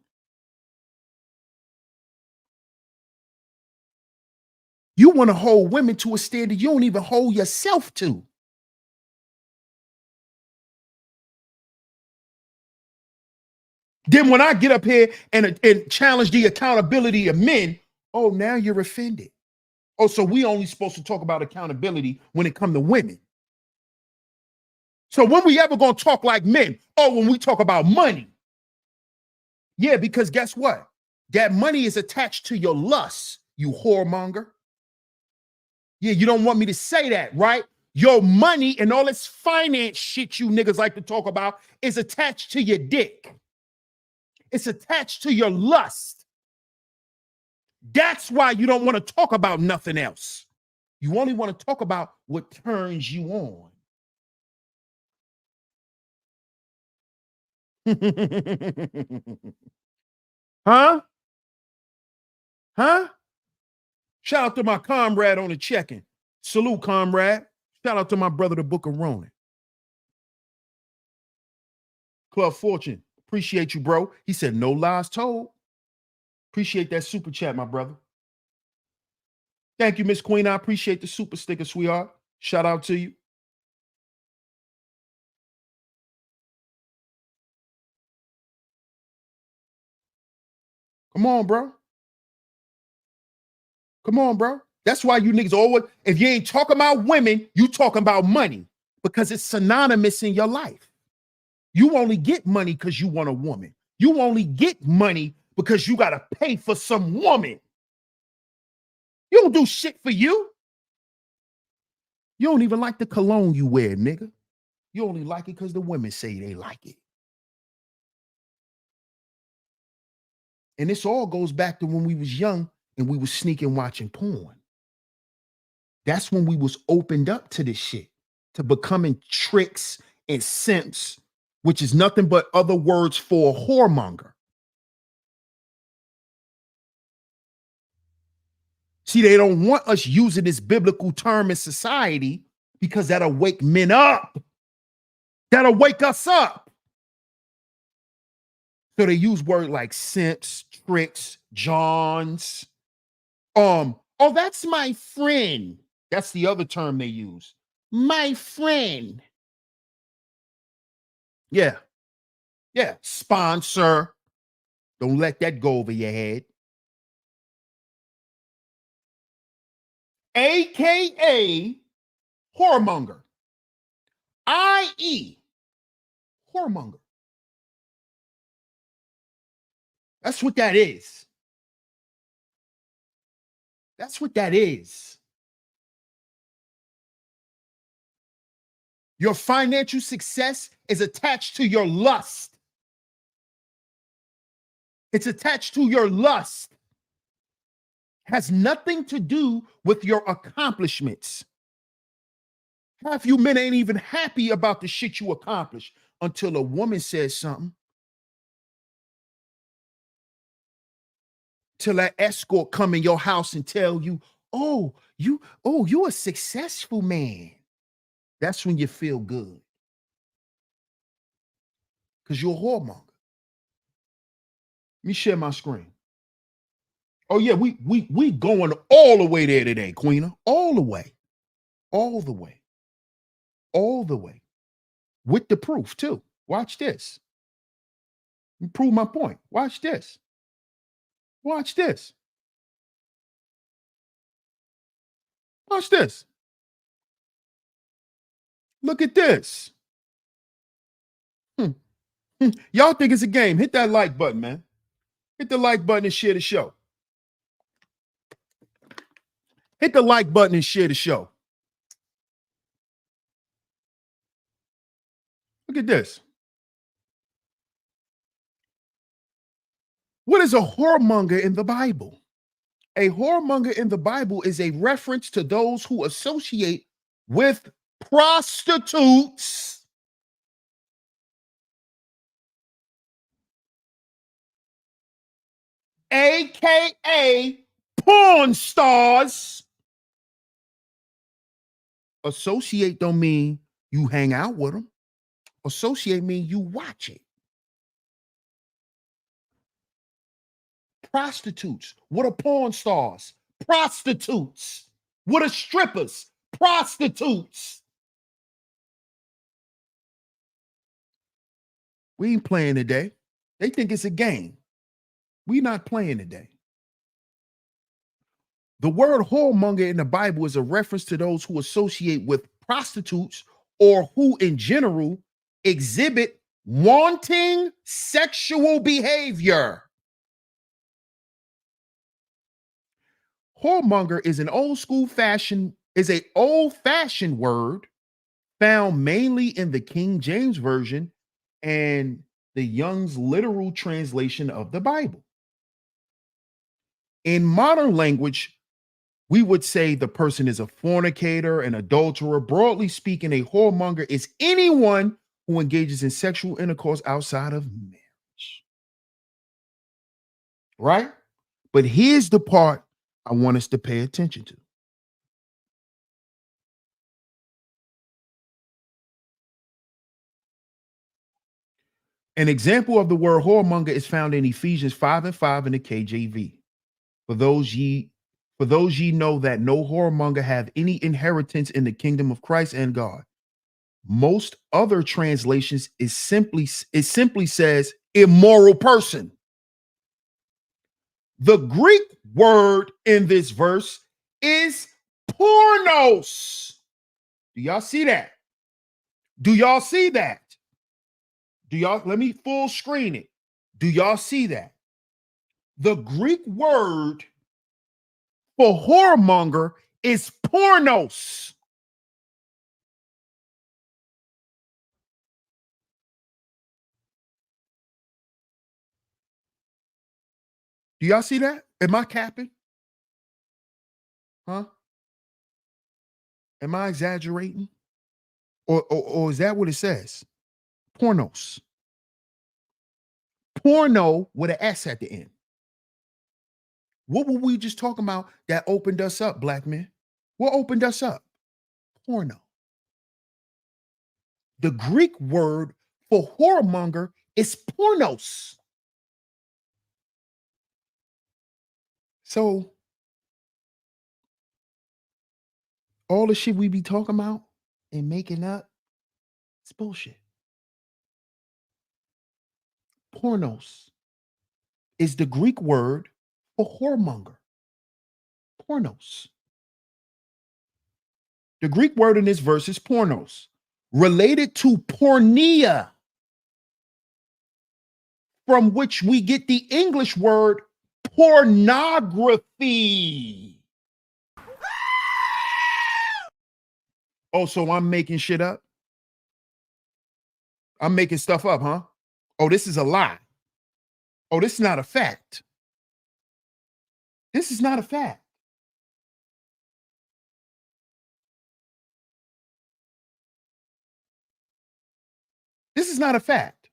You want to hold women to a standard you don't even hold yourself to. Then when I get up here and challenge the accountability of men, oh, now you're offended. Oh, so we only supposed to talk about accountability when it comes to women. So when we ever gonna talk like men? Oh, when we talk about money. Yeah, because guess what? That money is attached to your lust, you whoremonger. Yeah, you don't want me to say that, right? Your money and all this finance shit you niggas like to talk about is attached to your dick. It's attached to your lust. That's why you don't want to talk about nothing else. You only want to talk about what turns you on. Huh? Huh? Shout out to my comrade on the check-in. Salute, comrade. Shout out to my brother, the Book of Ronan. Club Fortune. Appreciate you, bro. He said, no lies told. Appreciate that super chat, my brother. Thank you, Miss Queen. I appreciate the super sticker, sweetheart. Shout out to you. Come on, bro. Come on, bro. That's why you niggas always, if you ain't talking about women, you talking about money because it's synonymous in your life. You only get money because you want a woman. You only get money because you got to pay for some woman. You don't do shit for you. You don't even like the cologne you wear, nigga. You only like it because the women say they like it. And this all goes back to when we was young and we was sneaking watching porn. That's when we was opened up to this shit, to becoming tricks and simps, which is nothing but other words for a whoremonger. See, they don't want us using this biblical term in society because that'll wake men up. That'll wake us up. So they use words like simps, tricks, Johns. Oh, that's my friend. That's the other term they use. My friend. Yeah. Yeah. Sponsor. Don't let that go over your head. AKA whoremonger. I.e. whoremonger. That's what that is. That's what that is. Your financial success is attached to your lust. It's attached to your lust. Has nothing to do with your accomplishments. Half you men ain't even happy about the shit you accomplished until a woman says something. Till that escort come in your house and tell you, you a successful man. That's when you feel good. Because you're a whoremonger. Let me share my screen. Oh, yeah, we going all the way there today, Queena. All the way. All the way. All the way. With the proof, too. Watch this. Prove my point. Watch this. Watch this. Watch this. Look at this. Y'all think it's a game. Hit that like button, man. Hit the like button and share the show. Hit the like button and share the show. Look at this. What is a whoremonger in the Bible? A whoremonger in the Bible is a reference to those who associate with prostitutes, aka porn stars. Associate don't mean you hang out with them. Associate mean you watch it. Prostitutes. What are porn stars? Prostitutes. What are strippers? Prostitutes. We ain't playing today. They think it's a game. We not playing today. The word whoremonger in the Bible is a reference to those who associate with prostitutes or who in general exhibit wanting sexual behavior. whoremonger is an old-fashioned word found mainly in the King James Version and the Young's literal translation of the Bible. In modern language, we would say the person is a fornicator, an adulterer. Broadly speaking, a whoremonger is anyone who engages in sexual intercourse outside of marriage. Right? But here's the part I want us to pay attention to. An example of the word whoremonger is found in Ephesians 5:5 in the KJV. For those ye know that no whoremonger have any inheritance in the kingdom of Christ and God. Most other translations simply says immoral person. The Greek word in this verse is pornos. Do y'all see that? Do y'all see that? Let me full screen it. Do y'all see that? The Greek word for whoremonger is pornos. Do y'all see that? Am I capping? Huh? Am I exaggerating? Or is that what it says? Pornos. Porno with an S at the end. What were we just talking about that opened us up, black men? What opened us up? Porno. The Greek word for whoremonger is pornos. So all the shit we be talking about and making up, it's bullshit. Pornos is the Greek word for whoremonger. Pornos. The Greek word in this verse is pornos, related to porneia, from which we get the English word pornography. Oh, so I'm making shit up? I'm making stuff up, huh? Oh, this is a lie. Oh, this is not a fact. This is not a fact. This is not a fact.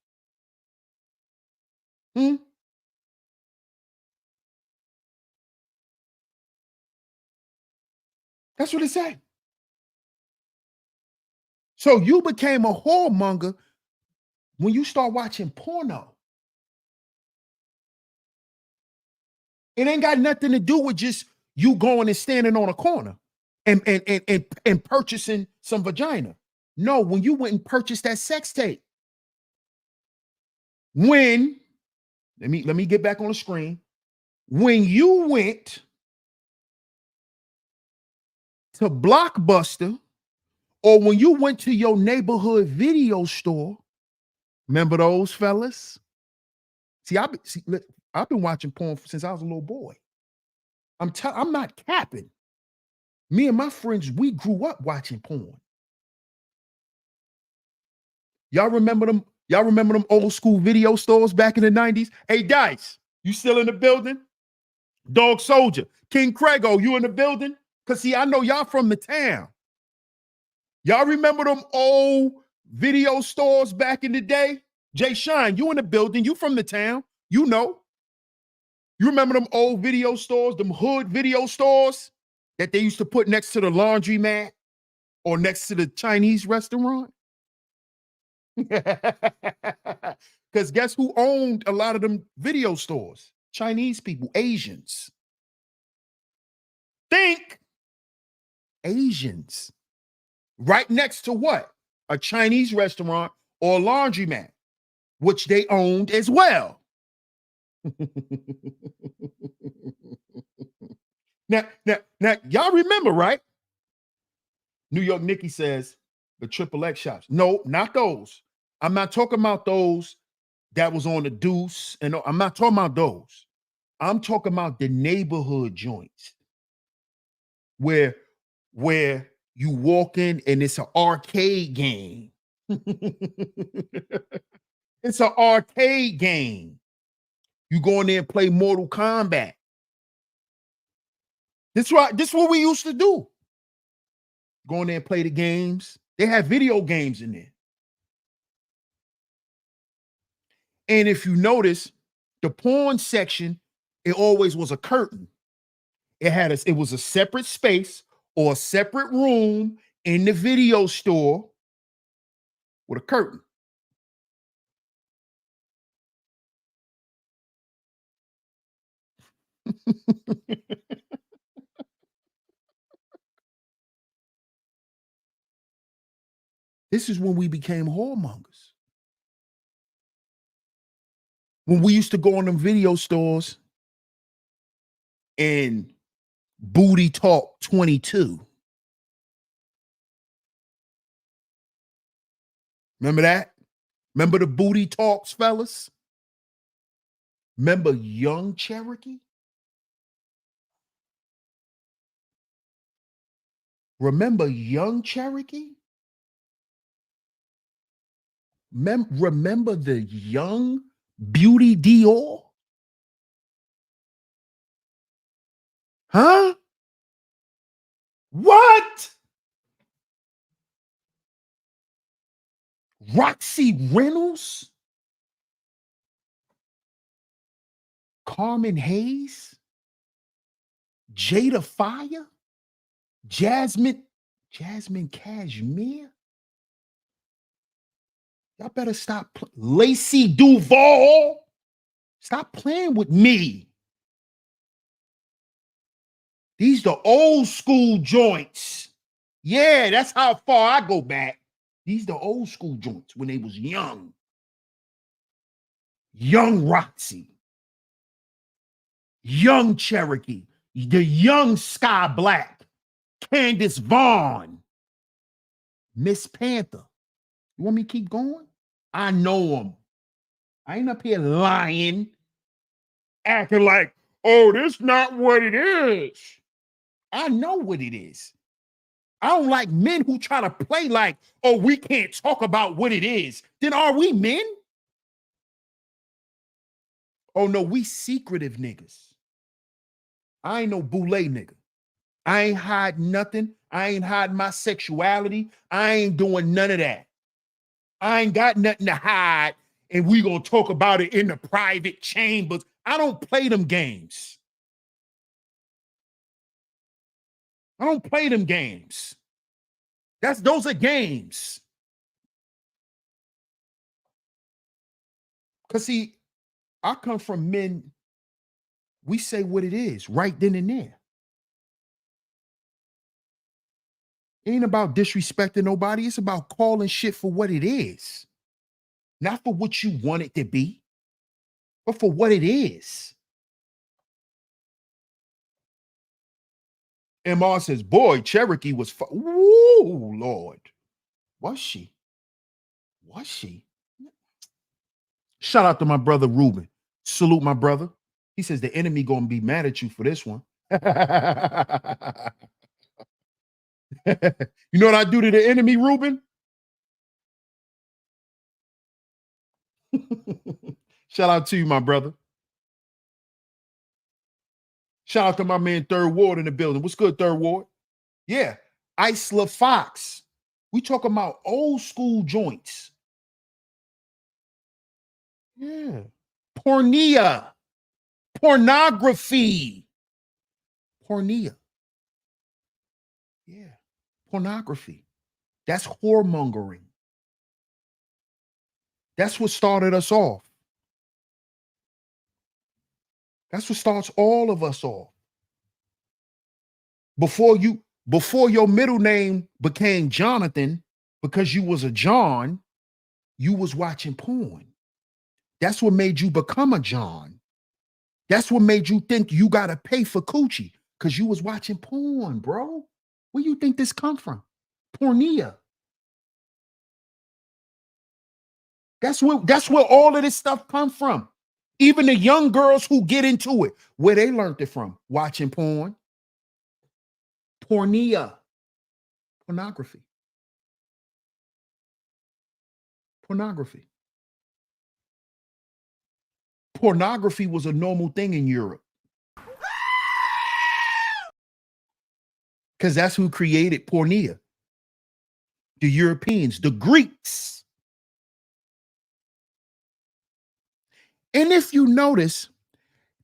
That's what it said. So you became a whoremonger when you start watching porno. It ain't got nothing to do with just you going and standing on a corner and purchasing some vagina. No, when you went and purchased that sex tape. When, let me get back on the screen. When you went to Blockbuster, or when you went to your neighborhood video store, remember those fellas? See, I've been watching porn since I was a little boy. I'm not capping. Me and my friends, we grew up watching porn. Y'all remember them? Y'all remember them old school video stores back in the 90s? Hey, Dice, you still in the building? Dog Soldier, King Craigo, you in the building? Because see, I know y'all from the town. Y'all remember them old video stores back in the day? Jay Shine, you in the building. You from the town. You know. You remember them old video stores, them hood video stores that they used to put next to the laundromat or next to the Chinese restaurant? Because guess who owned a lot of them video stores? Chinese people, Asians. Think Asians. Right next to what? A Chinese restaurant or a laundromat, which they owned as well. Now, y'all remember, right? New York Nikki says the XXX shops. No, not those. I'm not talking about those that was on the Deuce. And I'm not talking about those. I'm talking about the neighborhood joints. where you walk in and it's an arcade game. It's an arcade game. You go in there and play Mortal Kombat. This right. This is what we used to do. Go in there and play the games. They have video games in there. And if you notice, the porn section, it always was a curtain. It was a separate space or a separate room in the video store with a curtain. This is when we became whoremongers. When we used to go in them video stores and Booty Talk 22. Remember that? Remember the Booty Talks, fellas? Remember Young Cherokee? Remember Young Cherokee? Remember the Young Beauty Dior? Huh? What? Roxy Reynolds? Carmen Hayes? Jada Fire? Jasmine Cashmere? Y'all better stop. Lacey Duval? Stop playing with me. These the old school joints. Yeah, that's how far I go back. These the old school joints when they was young. Young Roxy. Young Cherokee. The young Sky Black. Candace Vaughn. Miss Panther. You want me to keep going? I know them. I ain't up here lying, acting like, oh, this not what it is. I know what it is. I don't like men who try to play like, oh, we can't talk about what it is. Then are we men? Oh, no, we secretive niggas. I ain't no boule nigga. I ain't hiding nothing. I ain't hiding my sexuality. I ain't doing none of that. I ain't got nothing to hide, and we gonna talk about it in the private chambers. I don't play them games. I don't play them games. Those are games. Because see, I come from men, we say what it is right then and there. It ain't about disrespecting nobody. It's about calling shit for what it is. Not for what you want it to be, but for what it is. MR says, boy, Cherokee was woo, Lord. Was she? Was she? Shout out to my brother Ruben. Salute my brother. He says the enemy gonna be mad at you for this one. You know what I do to the enemy, Ruben? Shout out to you, my brother. Shout out to my man Third Ward in the building. What's good, Third Ward? Yeah, Isla Fox. We talking about old school joints. Yeah. Pornea. Pornography. Pornea. Yeah. Pornography. That's whoremongering. That's what started us off. That's what starts all of us off. Before your middle name became Jonathan, because you was a John, you was watching porn. That's what made you become a John. That's what made you think you got to pay for coochie, because you was watching porn, bro. Where you think this come from? Pornea. That's where all of this stuff come from. Even the young girls who get into it, where they learned it from, watching porn. Pornography. Pornography. Pornography was a normal thing in Europe. Because that's who created pornea. The Europeans, the Greeks. And if you notice,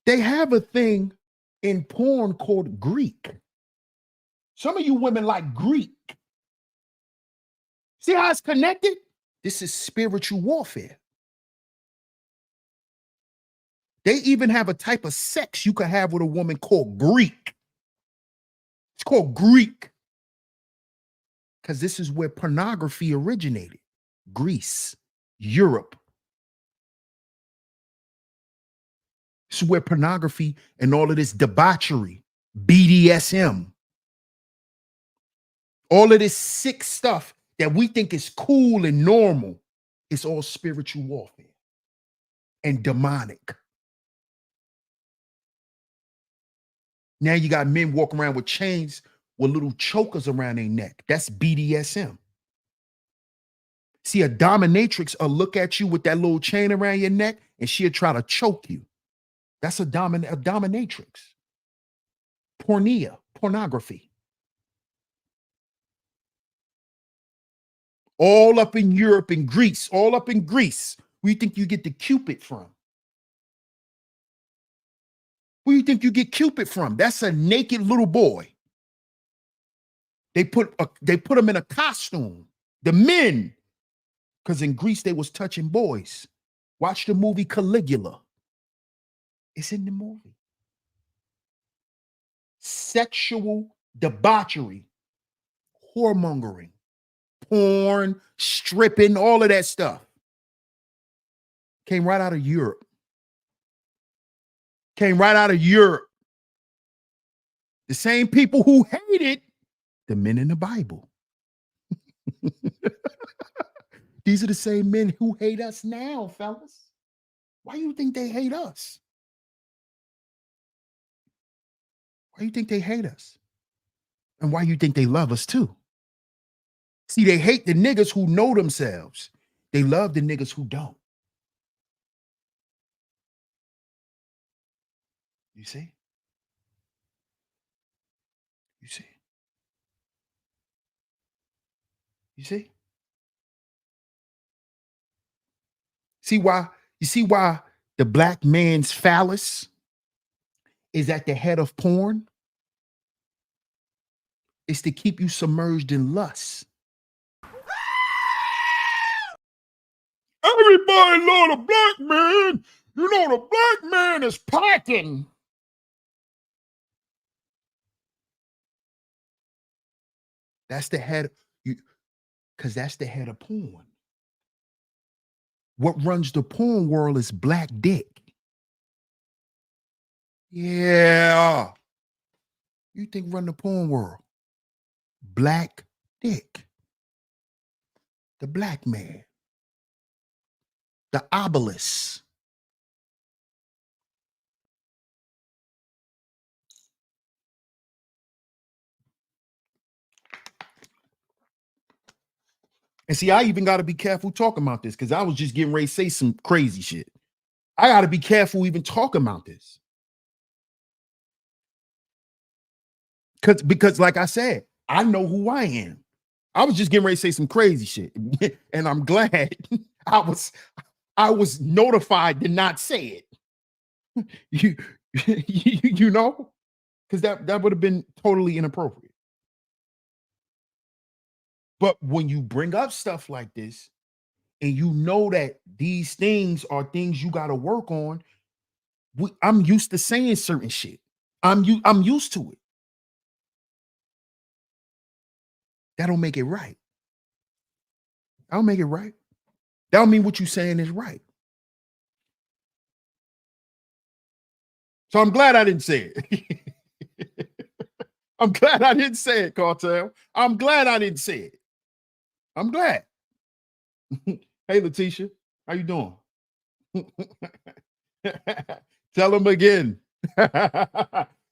they have a thing in porn called Greek. Some of you women like Greek. See how it's connected? This is spiritual warfare. They even have a type of sex you can have with a woman called Greek. It's called Greek. Because this is where pornography originated. Greece, Europe. This is where pornography and all of this debauchery, BDSM, all of this sick stuff that we think is cool and normal, it's all spiritual warfare and demonic. Now you got men walking around with chains with little chokers around their neck. That's BDSM. See, a dominatrix will look at you with that little chain around your neck and she'll try to choke you. That's a dominatrix. Pornography. All up in Europe and Greece, all up in Greece. Where you think you get the Cupid from? Where you think you get Cupid from? That's a naked little boy. They put him in a costume. The men, because in Greece they was touching boys. Watch the movie Caligula. It's in the movie. Sexual debauchery, whoremongering, porn, stripping, all of that stuff came right out of Europe. Came right out of Europe. The same people who hated the men in the Bible. These are the same men who hate us now, fellas. Why do you think they hate us? Why do you think they hate us? And why do you think they love us too? See, they hate the niggas who know themselves. They love the niggas who don't. You see? You see? You see? See why? You see why the black man's phallus is at the head of porn? It's to keep you submerged in lust. Everybody love the black man. You know the black man is packing. That's the head, because that's the head of porn. What runs the porn world is black dick. Yeah. You think run the porn world? Black dick. The black man. The obelisk. And see, I even got to be careful talking about this because I was just getting ready to say some crazy shit. I got to be careful even talking about this. Because like I said, I know who I am. I was just getting ready to say some crazy shit. And I'm glad I was notified to not say it. You know? Because that would have been totally inappropriate. But when you bring up stuff like this, and you know that these things are things you got to work on, I'm used to saying certain shit. I'm used to it. That don't make it right. I don't make it right. That don't mean what you're saying is right. So I'm glad I didn't say it. I'm glad I didn't say it, Cartel. I'm glad I didn't say it. I'm glad. Hey, Letitia, how you doing? Tell them again.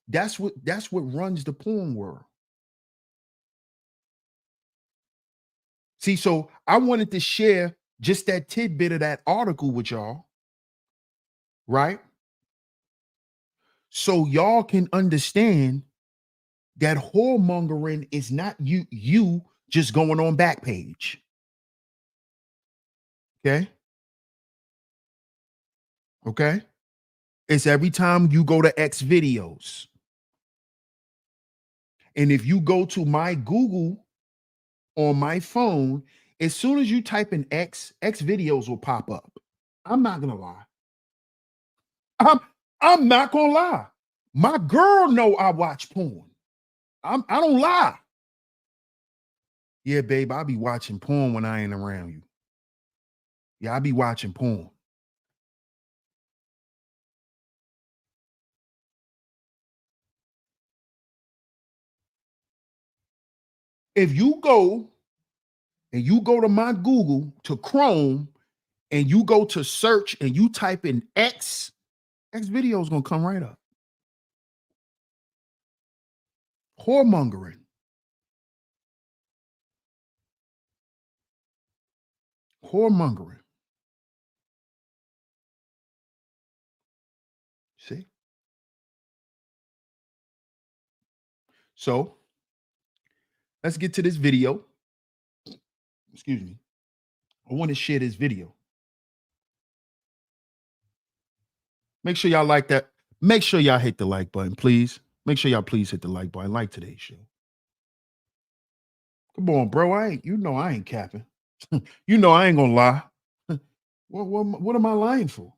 That's what runs the porn world. See, so I wanted to share just that tidbit of that article with y'all, right? So y'all can understand that whoremongering is not you just going on Backpage. Okay. Okay. It's every time you go to X videos. And if you go to my Google on my phone, as soon as you type in X videos will pop up. I'm not gonna lie. I'm I'm not gonna lie. My girl know I watch porn. I don't lie. Yeah, babe, I be watching porn when I ain't around you. Yeah, I be watching porn. If you go and you go to my Google to Chrome and you go to search and you type in X video is gonna come right up. Whoremongering. Whoremongering. See? So let's get to this video. Excuse me. I want to share this video. Make sure y'all like that. Make sure y'all hit the like button, please. Make sure y'all please hit the like button. Like today's show. Come on, bro. I ain't capping. You know I ain't gonna lie. What am I lying for?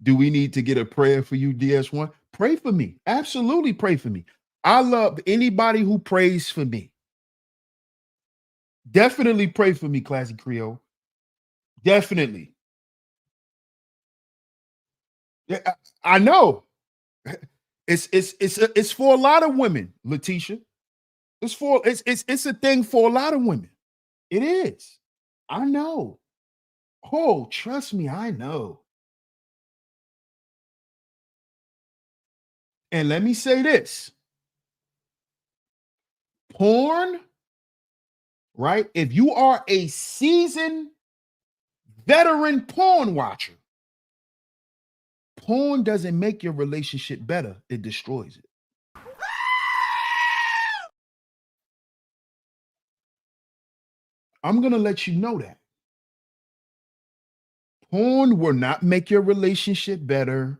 Do we need to get a prayer for you, DS1? Pray for me. Absolutely pray for me. I love anybody who prays for me. Definitely pray for me, Classy Creole. Definitely. Yeah, I know. It's for a lot of women, Letitia. It's a thing for a lot of women. It is. I know. Oh, trust me, I know. And let me say this. Porn, right? If you are a seasoned veteran porn watcher, porn doesn't make your relationship better, it destroys it. I'm going to let you know that. Porn will not make your relationship better.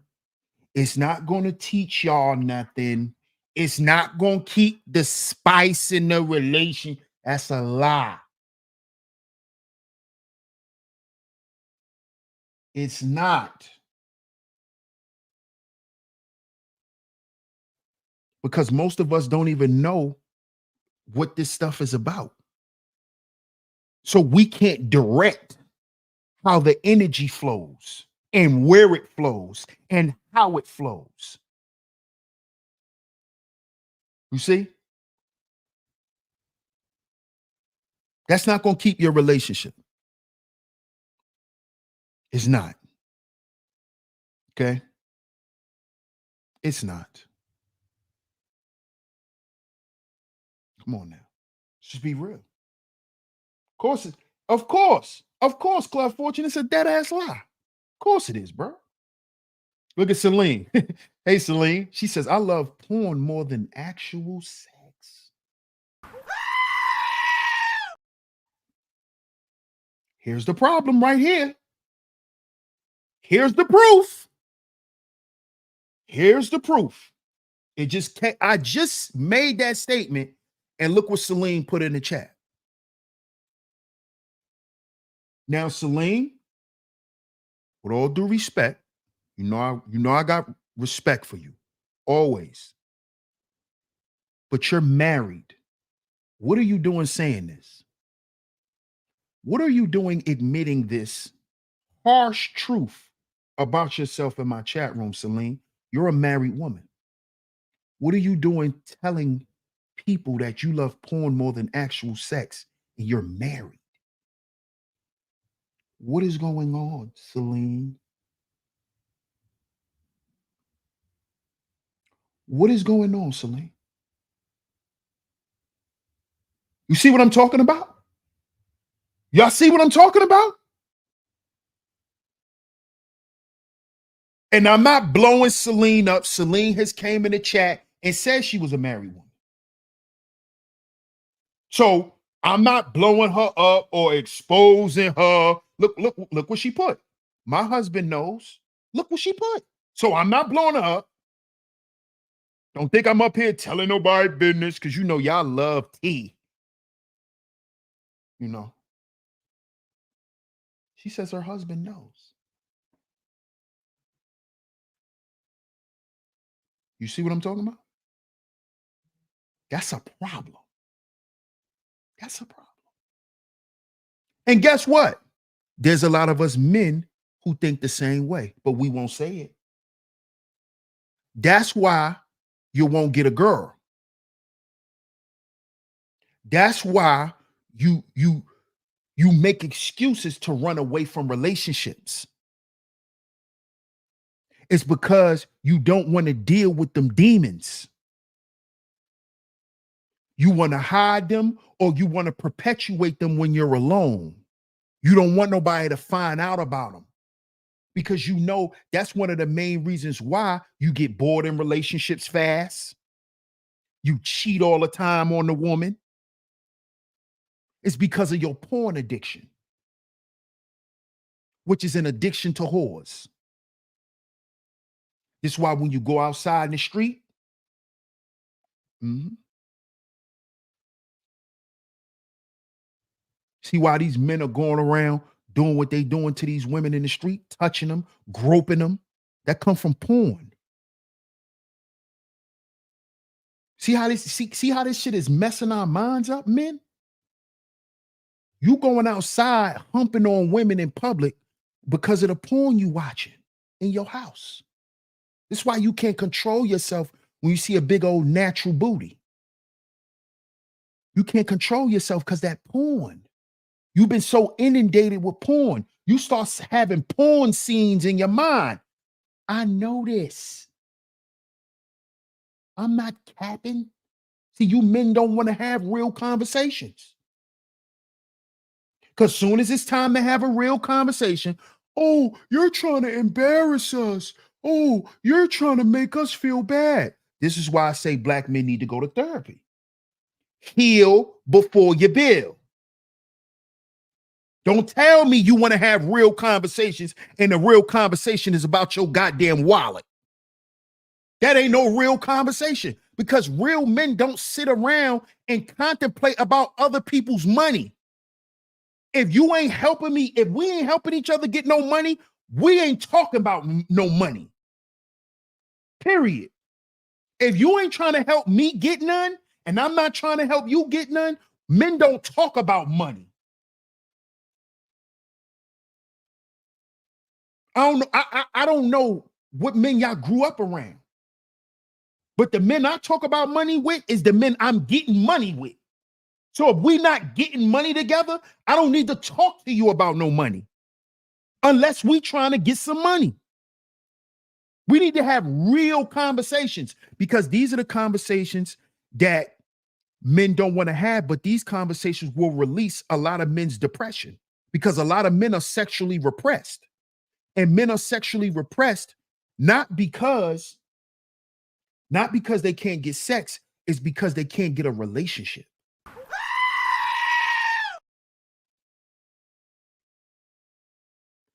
It's not going to teach y'all nothing. It's not going to keep the spice in the relation. That's a lie. It's not. Because most of us don't even know what this stuff is about. So we can't direct how the energy flows and where it flows and how it flows. You see? That's not going to keep your relationship. It's not. Okay? It's not. Come on now. Let's just be real. Of course, Club Fortune. It's a dead ass lie. Of course it is, bro. Look at Celine. Hey, Celine. She says, I love porn more than actual sex. Here's the problem right here. Here's the proof. Here's the proof. I just made that statement, and look what Celine put in the chat. Now, Celine, with all due respect, you know I got respect for you. Always. But you're married. What are you doing saying this? What are you doing admitting this harsh truth about yourself in my chat room, Celine? You're a married woman. What are you doing telling people that you love porn more than actual sex and you're married? What is going on, Celine? What is going on, Celine? You see what I'm talking about? Y'all see what I'm talking about? And I'm not blowing Celine up. Celine has came in the chat and said she was a married woman. So I'm not blowing her up or exposing her. Look what she put. My husband knows. Look what she put. So I'm not blowing her up. Don't think I'm up here telling nobody business, because you know y'all love tea. You know. She says her husband knows. You see what I'm talking about? That's a problem. That's a problem. And guess what? There's a lot of us men who think the same way, but we won't say it. That's why you won't get a girl. That's why you make excuses to run away from relationships. It's because you don't want to deal with them demons. You want to hide them, or you want to perpetuate them when you're alone. You don't want nobody to find out about them, because you know that's one of the main reasons why you get bored in relationships fast. You cheat all the time on the woman. It's because of your porn addiction, which is an addiction to whores. This is why when you go outside in the street, see why these men are going around doing what they doing to these women in the street, touching them, groping them. That come from porn. See how this shit is messing our minds up, men? You going outside humping on women in public because of the porn you watching in your house. This is why you can't control yourself when you see a big old natural booty. You can't control yourself because that porn. You've been so inundated with porn. You start having porn scenes in your mind. I know this. I'm not capping. See, you men don't want to have real conversations. Because soon as it's time to have a real conversation, oh, you're trying to embarrass us. Oh, you're trying to make us feel bad. This is why I say black men need to go to therapy. Heal before you build. Don't tell me you want to have real conversations and the real conversation is about your goddamn wallet. That ain't no real conversation, because real men don't sit around and contemplate about other people's money. If you ain't helping me, if we ain't helping each other get no money, we ain't talking about no money. Period. If you ain't trying to help me get none, and I'm not trying to help you get none, men don't talk about money. I don't know what men y'all grew up around. But the men I talk about money with is the men I'm getting money with. So if we not getting money together, I don't need to talk to you about no money unless we trying to get some money. We need to have real conversations, because these are the conversations that men don't want to have, but these conversations will release a lot of men's depression, because a lot of men are sexually repressed, and men are sexually repressed not because they can't get sex, it's because they can't get a relationship.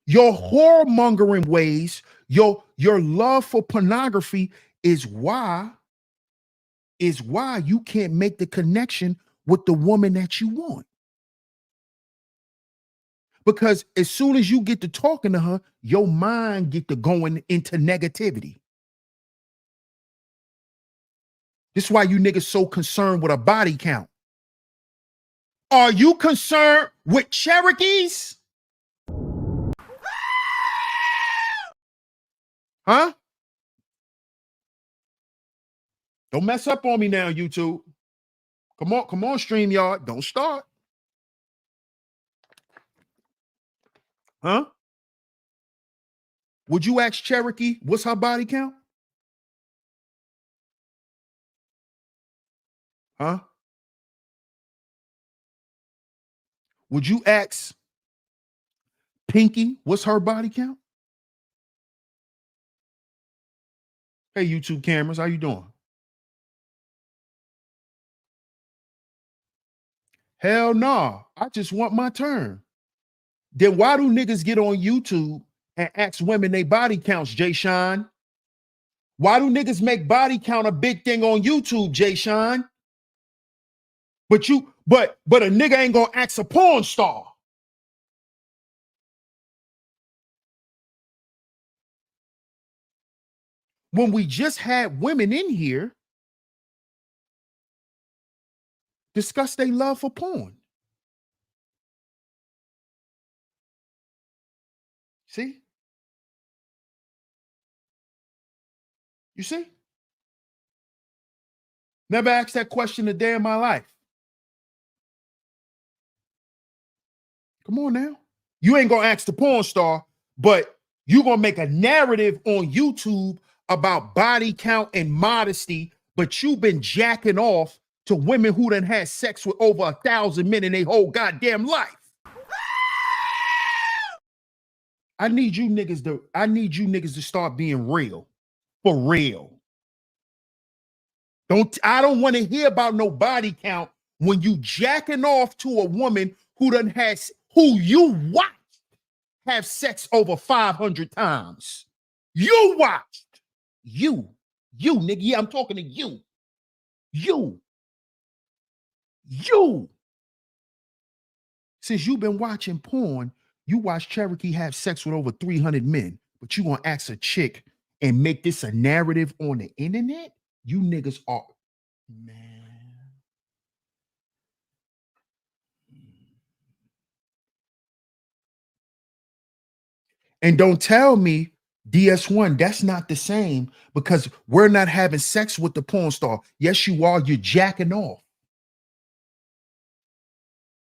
Your whoremongering ways, your love for pornography is why you can't make the connection with the woman that you want. Because as soon as you get to talking to her, your mind get to going into negativity. This is why you niggas so concerned with a body count. Are you concerned with Cherokees? Huh? Don't mess up on me now, YouTube. Come on, StreamYard. Don't start. Huh? Would you ask Cherokee what's her body count? Huh? would you ask Pinky what's her body count? Hey, YouTube cameras, how you doing? Hell nah, I just want my turn. Then why do niggas get on YouTube and ask women they body counts, Jay Sean? Why do niggas make body count a big thing on YouTube, Jay Sean? But a nigga ain't gonna ask a porn star. When we just had women in here discuss their love for porn. See? You see? Never asked that question a day in my life. Come on now. You ain't gonna ask the porn star, but you gonna make a narrative on YouTube about body count and modesty, but you've been jacking off to women who done had sex with over 1,000 men in their whole goddamn life. I need you niggas to start being real. For real. I don't want to hear about no body count when you jacking off to a woman who you watched have sex over 500 times. You watched. You nigga. Yeah, I'm talking to you. You. Since you've been watching porn, you watch Cherokee have sex with over 300 men, but you gonna ask a chick and make this a narrative on the internet? You niggas are, man. And don't tell me DS1, that's not the same, because we're not having sex with the porn star. Yes, you are. You're jacking off.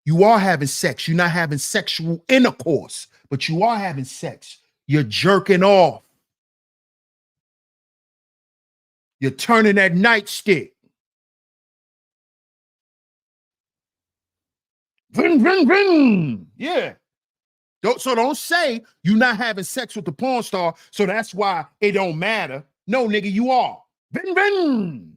You are having sex. You're not having sexual intercourse, but you are having sex. You're jerking off. You're turning that nightstick. Ving, ving, ving. Yeah. So don't say you're not having sex with the porn star, so that's why it don't matter. No, nigga, you are. Ving, ving.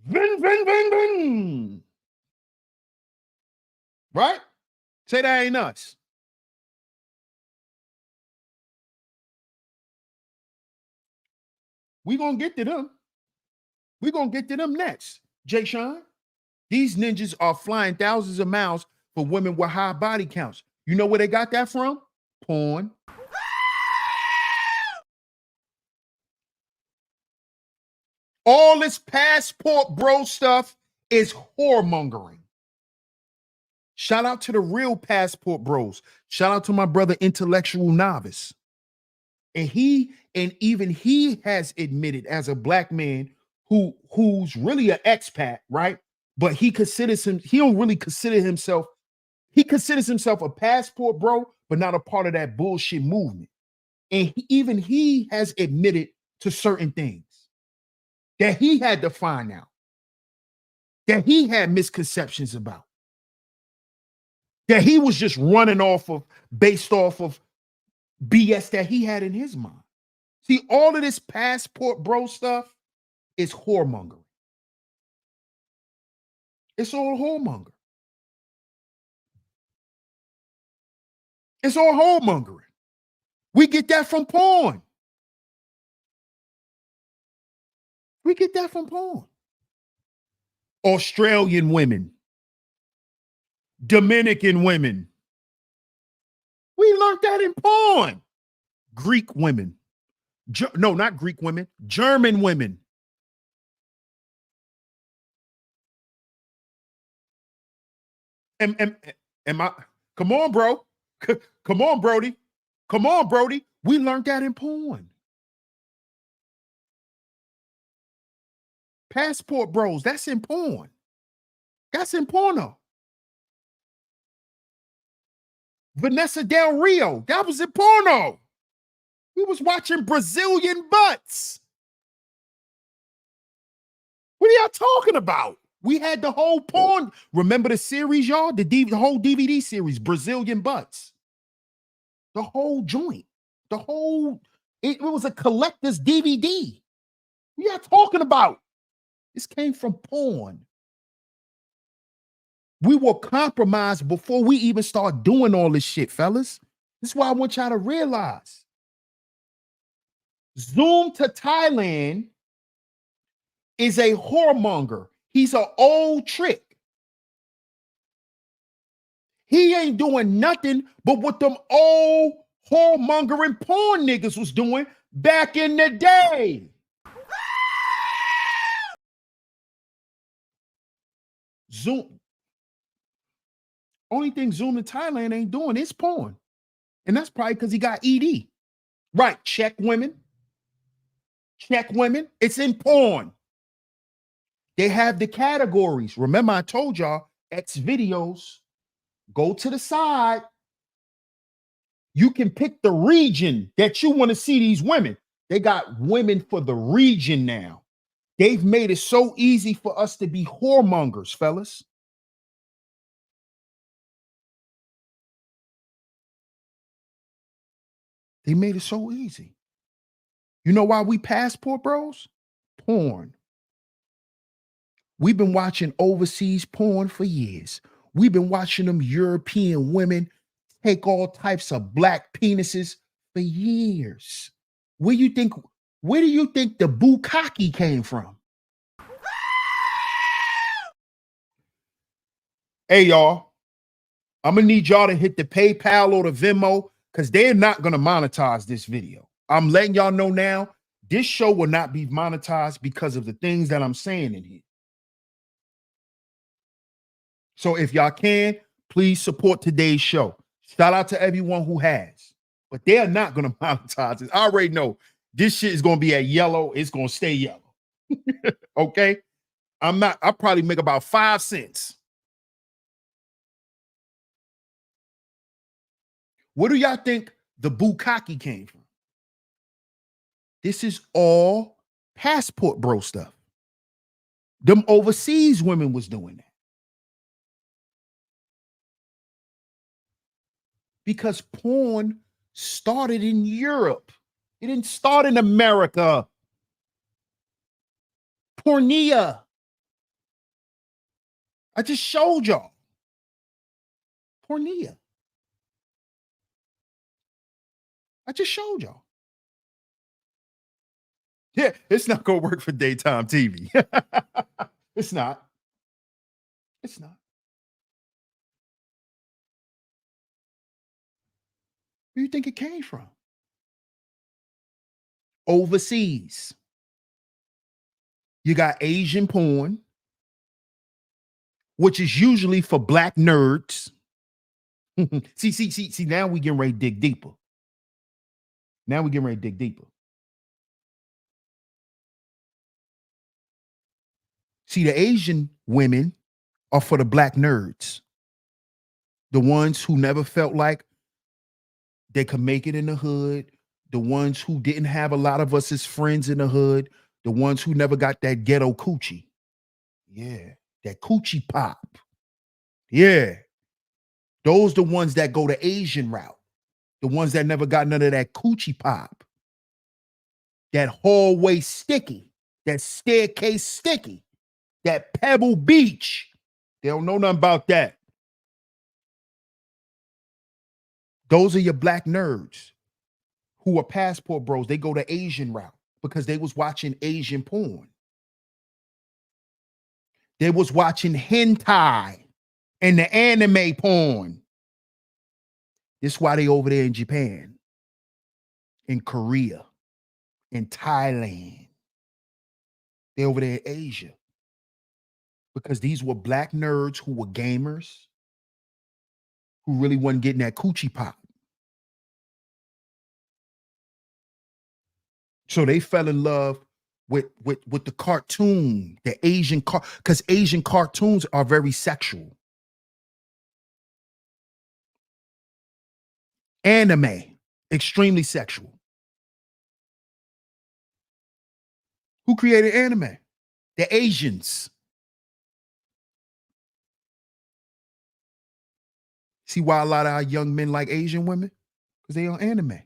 Ving, ving, ving, ving. Right? Say that ain't us. We gonna get to them. We gonna get to them next, Jay Sean. These ninjas are flying thousands of miles for women with high body counts. You know where they got that from? Porn. All this passport bro stuff is whoremongering. Shout out to the real passport bros. Shout out to my brother Intellectual Novice. And even he has admitted, as a black man who's really an expat, right? But he don't really consider himself, he considers himself a passport bro, but not a part of that bullshit movement. And even he has admitted to certain things that he had to find out, that he had misconceptions about, that he was just running based off of BS that he had in his mind. See, all of this passport bro stuff is whoremongering. It's all whoremonger. It's all whoremongering. We get that from porn. We get that from porn. Australian women, Dominican women. We learned that in porn. Greek women. No, not Greek women. German women. Am I? Come on, bro. Come on, Brody. Come on, Brody. We learned that in porn. Passport bros, that's in porn. That's in porno. Vanessa Del Rio, that was in porno. We was watching Brazilian butts. What are y'all talking about? We had the whole porn. Remember the series, y'all? The whole DVD series, Brazilian Butts. The whole joint. The whole, it was a collector's DVD. What y'all talking about? This came from porn. We were compromised before we even start doing all this shit, fellas. This is why I want y'all to realize. Zoom to Thailand is a whoremonger. He's an old trick. He ain't doing nothing but what them old whoremongering porn niggas was doing back in the day. Zoom. Only thing Zoom in Thailand ain't doing is porn. And that's probably because he got ED. Right. Check women. Check women. It's in porn. They have the categories. Remember, I told y'all, X videos. Go to the side. You can pick the region that you want to see these women. They got women for the region now. They've made it so easy for us to be whoremongers, fellas. They made it so easy. You know why we passport bros? Porn. We've been watching overseas porn for years. We've been watching them European women take all types of black penises for years. Where do you think the bukkake came from? Hey, y'all, I'm gonna need y'all to hit the PayPal or the Venmo because they're not gonna monetize this video. I'm letting y'all know now, this show will not be monetized because of the things that I'm saying in here. So if y'all can, please support today's show. Shout out to everyone who has, but they're not going to monetize it. I already know this shit is going to be at yellow. It's going to stay yellow. Okay. I'll probably make about 5 cents. Where do y'all think the bukkake came from? This is all passport bro stuff. Them overseas women was doing that. Because porn started in Europe. It didn't start in America. Pornea. I just showed y'all. Pornea. I just showed y'all. Yeah, it's not going to work for daytime TV. It's not. It's not. Where do you think it came from? Overseas. You got Asian porn, which is usually for black nerds. see, now we getting ready to dig deeper. Now we getting ready to dig deeper. See, the Asian women are for the black nerds. The ones who never felt like they could make it in the hood. The ones who didn't have a lot of us as friends in the hood. The ones who never got that ghetto coochie. Yeah, that coochie pop. Yeah. Those the ones that go the Asian route. The ones that never got none of that coochie pop. That hallway sticky. That staircase sticky. That Pebble Beach. They don't know nothing about that. Those are your black nerds who are passport bros. They go the Asian route because they was watching Asian porn. They was watching hentai and the anime porn. This is why they over there in Japan, in Korea, in Thailand. They over there in Asia. Because these were black nerds who were gamers, who really wasn't getting that coochie pop. So they fell in love with the cartoon, the Asian because Asian cartoons are very sexual. Anime, extremely sexual. Who created anime? The Asians. See why a lot of our young men like Asian women? Because they on anime.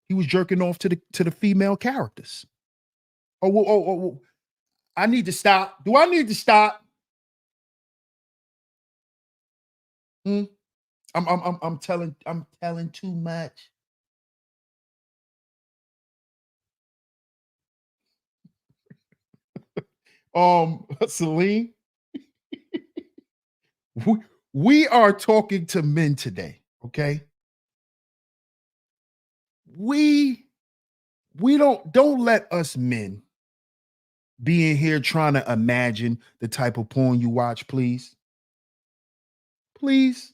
He was jerking off to the female characters. Oh, I need to stop. Do I need to stop? Hmm? I'm telling too much. Celine, we are talking to men today, okay? We don't let us men be in here trying to imagine the type of porn you watch, please. Please.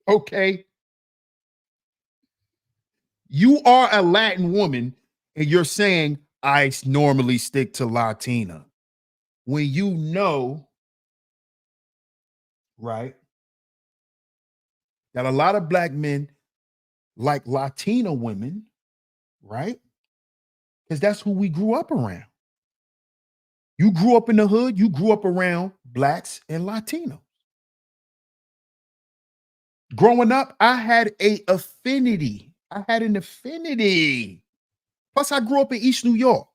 Okay. You are a Latin woman and you're saying I normally stick to Latina. When you know, right, that a lot of black men like Latina women, right? Because that's who we grew up around. You grew up in the hood, you grew up around blacks and Latinos. Growing up, I had an affinity. Plus, I grew up in East New York.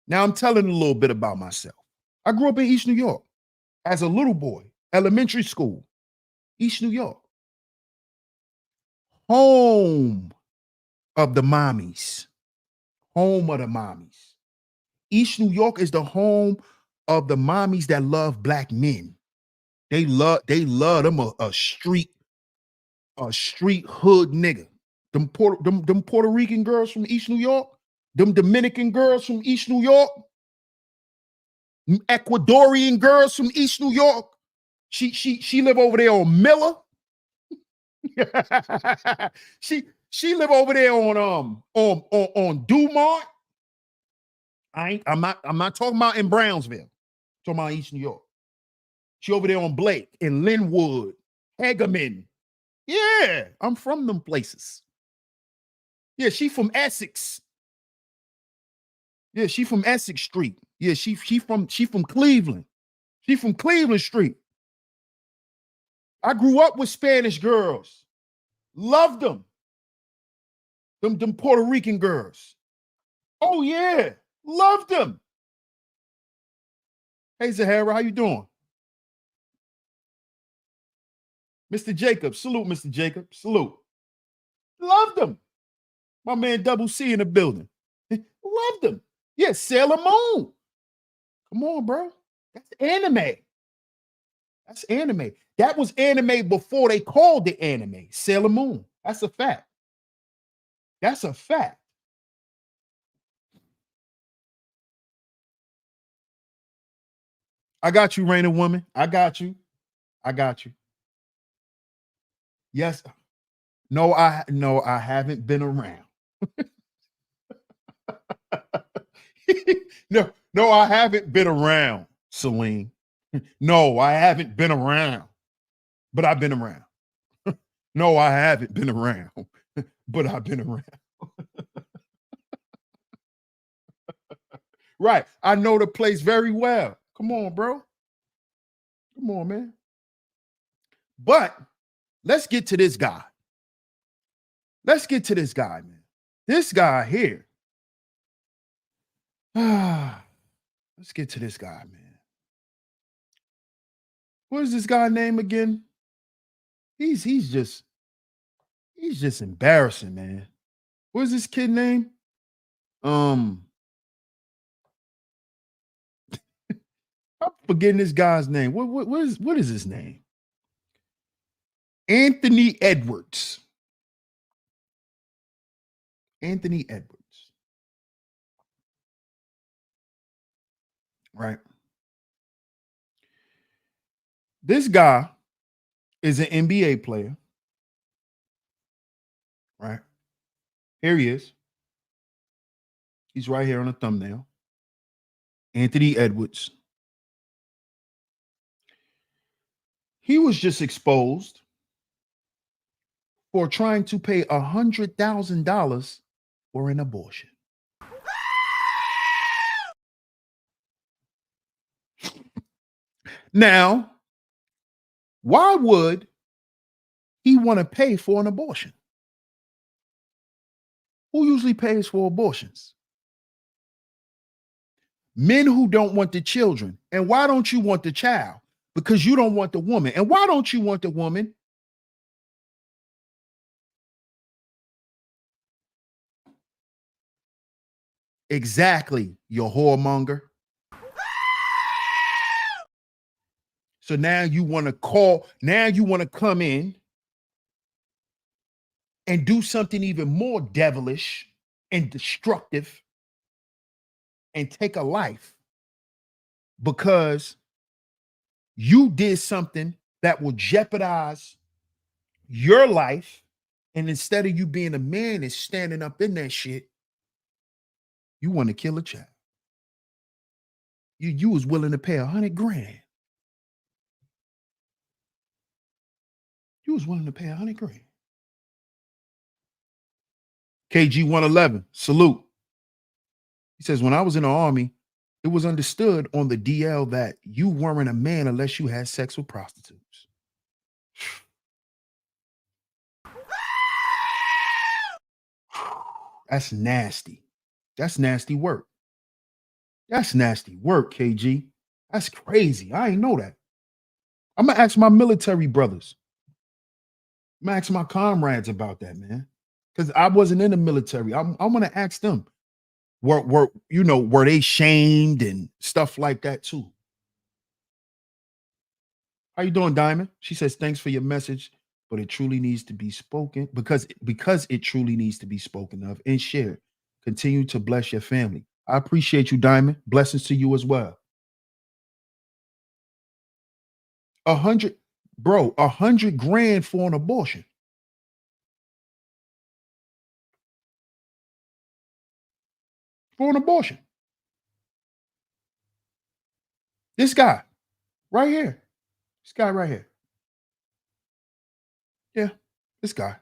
Now I'm telling a little bit about myself. I grew up in East New York as a little boy, elementary school, East New York. Home of the mommies. Home of the mommies. East New York is the home of the mommies that love black men. They love them a street hood nigga. Them Puerto Rican girls from East New York, them Dominican girls from East New York, Ecuadorian girls from East New York. She live over there on Miller. she live over there on Dumont. I'm not talking about in Brownsville. I'm talking about East New York. She over there on Blake in Linwood, Hagerman. Yeah, I'm from them places. Yeah, she from Essex. Yeah, she from Essex Street. Yeah, she from Cleveland. She from Cleveland Street. I grew up with Spanish girls. Loved them. Them Puerto Rican girls. Oh yeah, loved them. Hey Zahara, how you doing? Mr. Jacob, salute Mr. Jacob, salute. Loved them. My man Double C in the building. Loved them. Yeah, Sailor Moon. Come on, bro. That's anime. That's anime. That was anime before they called it anime. Sailor Moon. That's a fact. That's a fact. I got you, Raina Woman. I got you. I got you. Yes. No, I haven't been around. no, I haven't been around, Celine. No, I haven't been around, but I've been around. No, I haven't been around, but I've been around. Right. I know the place very well. Come on, bro. Come on, man. But let's get to this guy. Let's get to this guy, man. This guy here. Let's get to this guy, man. What is this guy name again? He's just embarrassing, man. What is this kid name? I'm forgetting this guy's name. What is his name? Anthony Edwards. Anthony Edwards. Right. This guy is an NBA player. Right. Here he is. He's right here on the thumbnail. Anthony Edwards. He was just exposed for trying to pay $100,000 for an abortion. Now, why would he want to pay for an abortion? Who usually pays for abortions? Men who don't want the children. And why don't you want the child? Because you don't want the woman. And why don't you want the woman? Exactly, you whoremonger. So now you want to come in and do something even more devilish and destructive and take a life because you did something that will jeopardize your life. And instead of you being a man and standing up in that shit, you want to kill a child. You was willing to pay $100 grand. You was willing to pay $100 grand. KG 111, salute. He says, when I was in the army, it was understood on the DL that you weren't a man unless you had sex with prostitutes. That's nasty. That's nasty work. That's nasty work, KG. That's crazy. I ain't know that. I'm going to ask my military brothers. I'm going to ask my comrades about that, man. Because I wasn't in the military. I'm going to ask them. Were they shamed and stuff like that too? How you doing, Diamond? She says, thanks for your message, but it truly needs to be spoken because it truly needs to be spoken of and shared. Continue to bless your family. I appreciate you, Diamond. Blessings to you as well. 100 grand for an abortion. For an abortion. This guy right here. This guy right here. Yeah, this guy.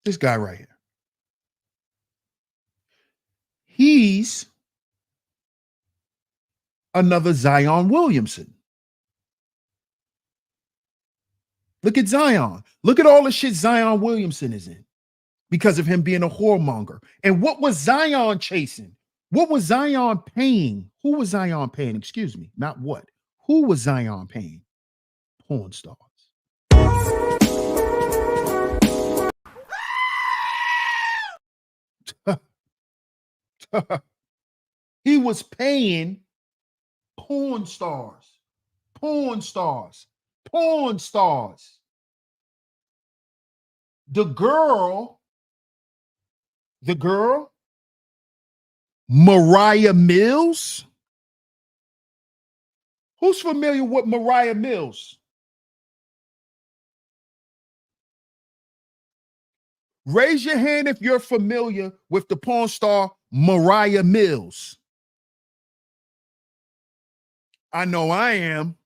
This guy right here. He's another Zion Williamson. Look at Zion. Look at all the shit Zion Williamson is in because of him being a whoremonger. And what was Zion chasing? What was Zion paying? Who was Zion paying? Excuse me, not what. Who was Zion paying? Porn stars. He was paying porn stars. Porn stars. Porn stars. The girl, Mariah Mills. Who's familiar with Mariah Mills? Raise your hand if you're familiar with the porn star Mariah Mills. I know I am.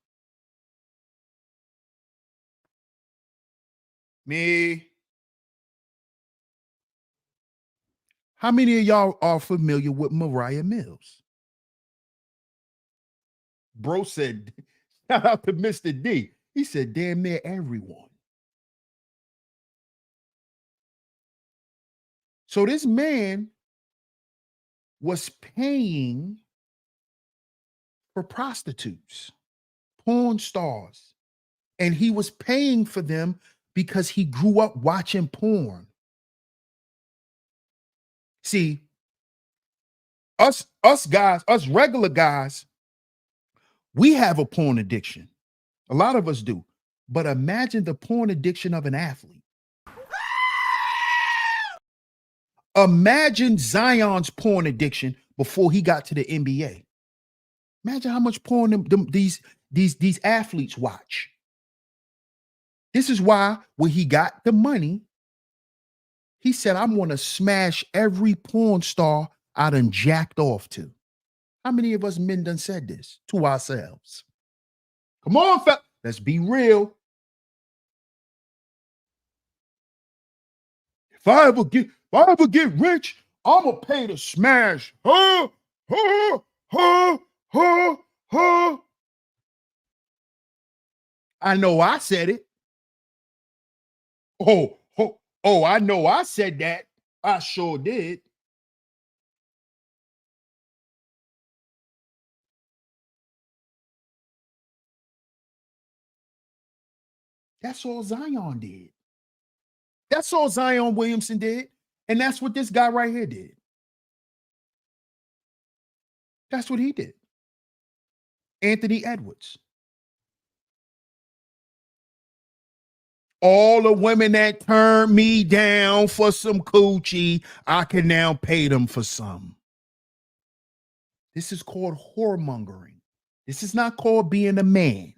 Me. How many of y'all are familiar with Mariah Mills? Bro said, shout out to Mr. D. He said, damn near everyone. So this man was paying for prostitutes, porn stars, and he was paying for them because he grew up watching porn. See, us guys, us regular guys, we have a porn addiction. A lot of us do. But imagine the porn addiction of an athlete. Imagine Zion's porn addiction before he got to the NBA. Imagine how much porn these athletes watch. This is why when he got the money, he said, I'm going to smash every porn star I done jacked off to. How many of us men done said this to ourselves? Come on, let's be real. If I ever get rich, I'm gonna pay to smash her. Huh? Huh? I know I said it. Oh, I know I said that. I sure did. That's all Zion did. That's all Zion Williamson did. And that's what this guy right here did. That's what he did. Anthony Edwards. All the women that turned me down for some coochie, I can now pay them for some. This is called whoremongering. This is not called being a man.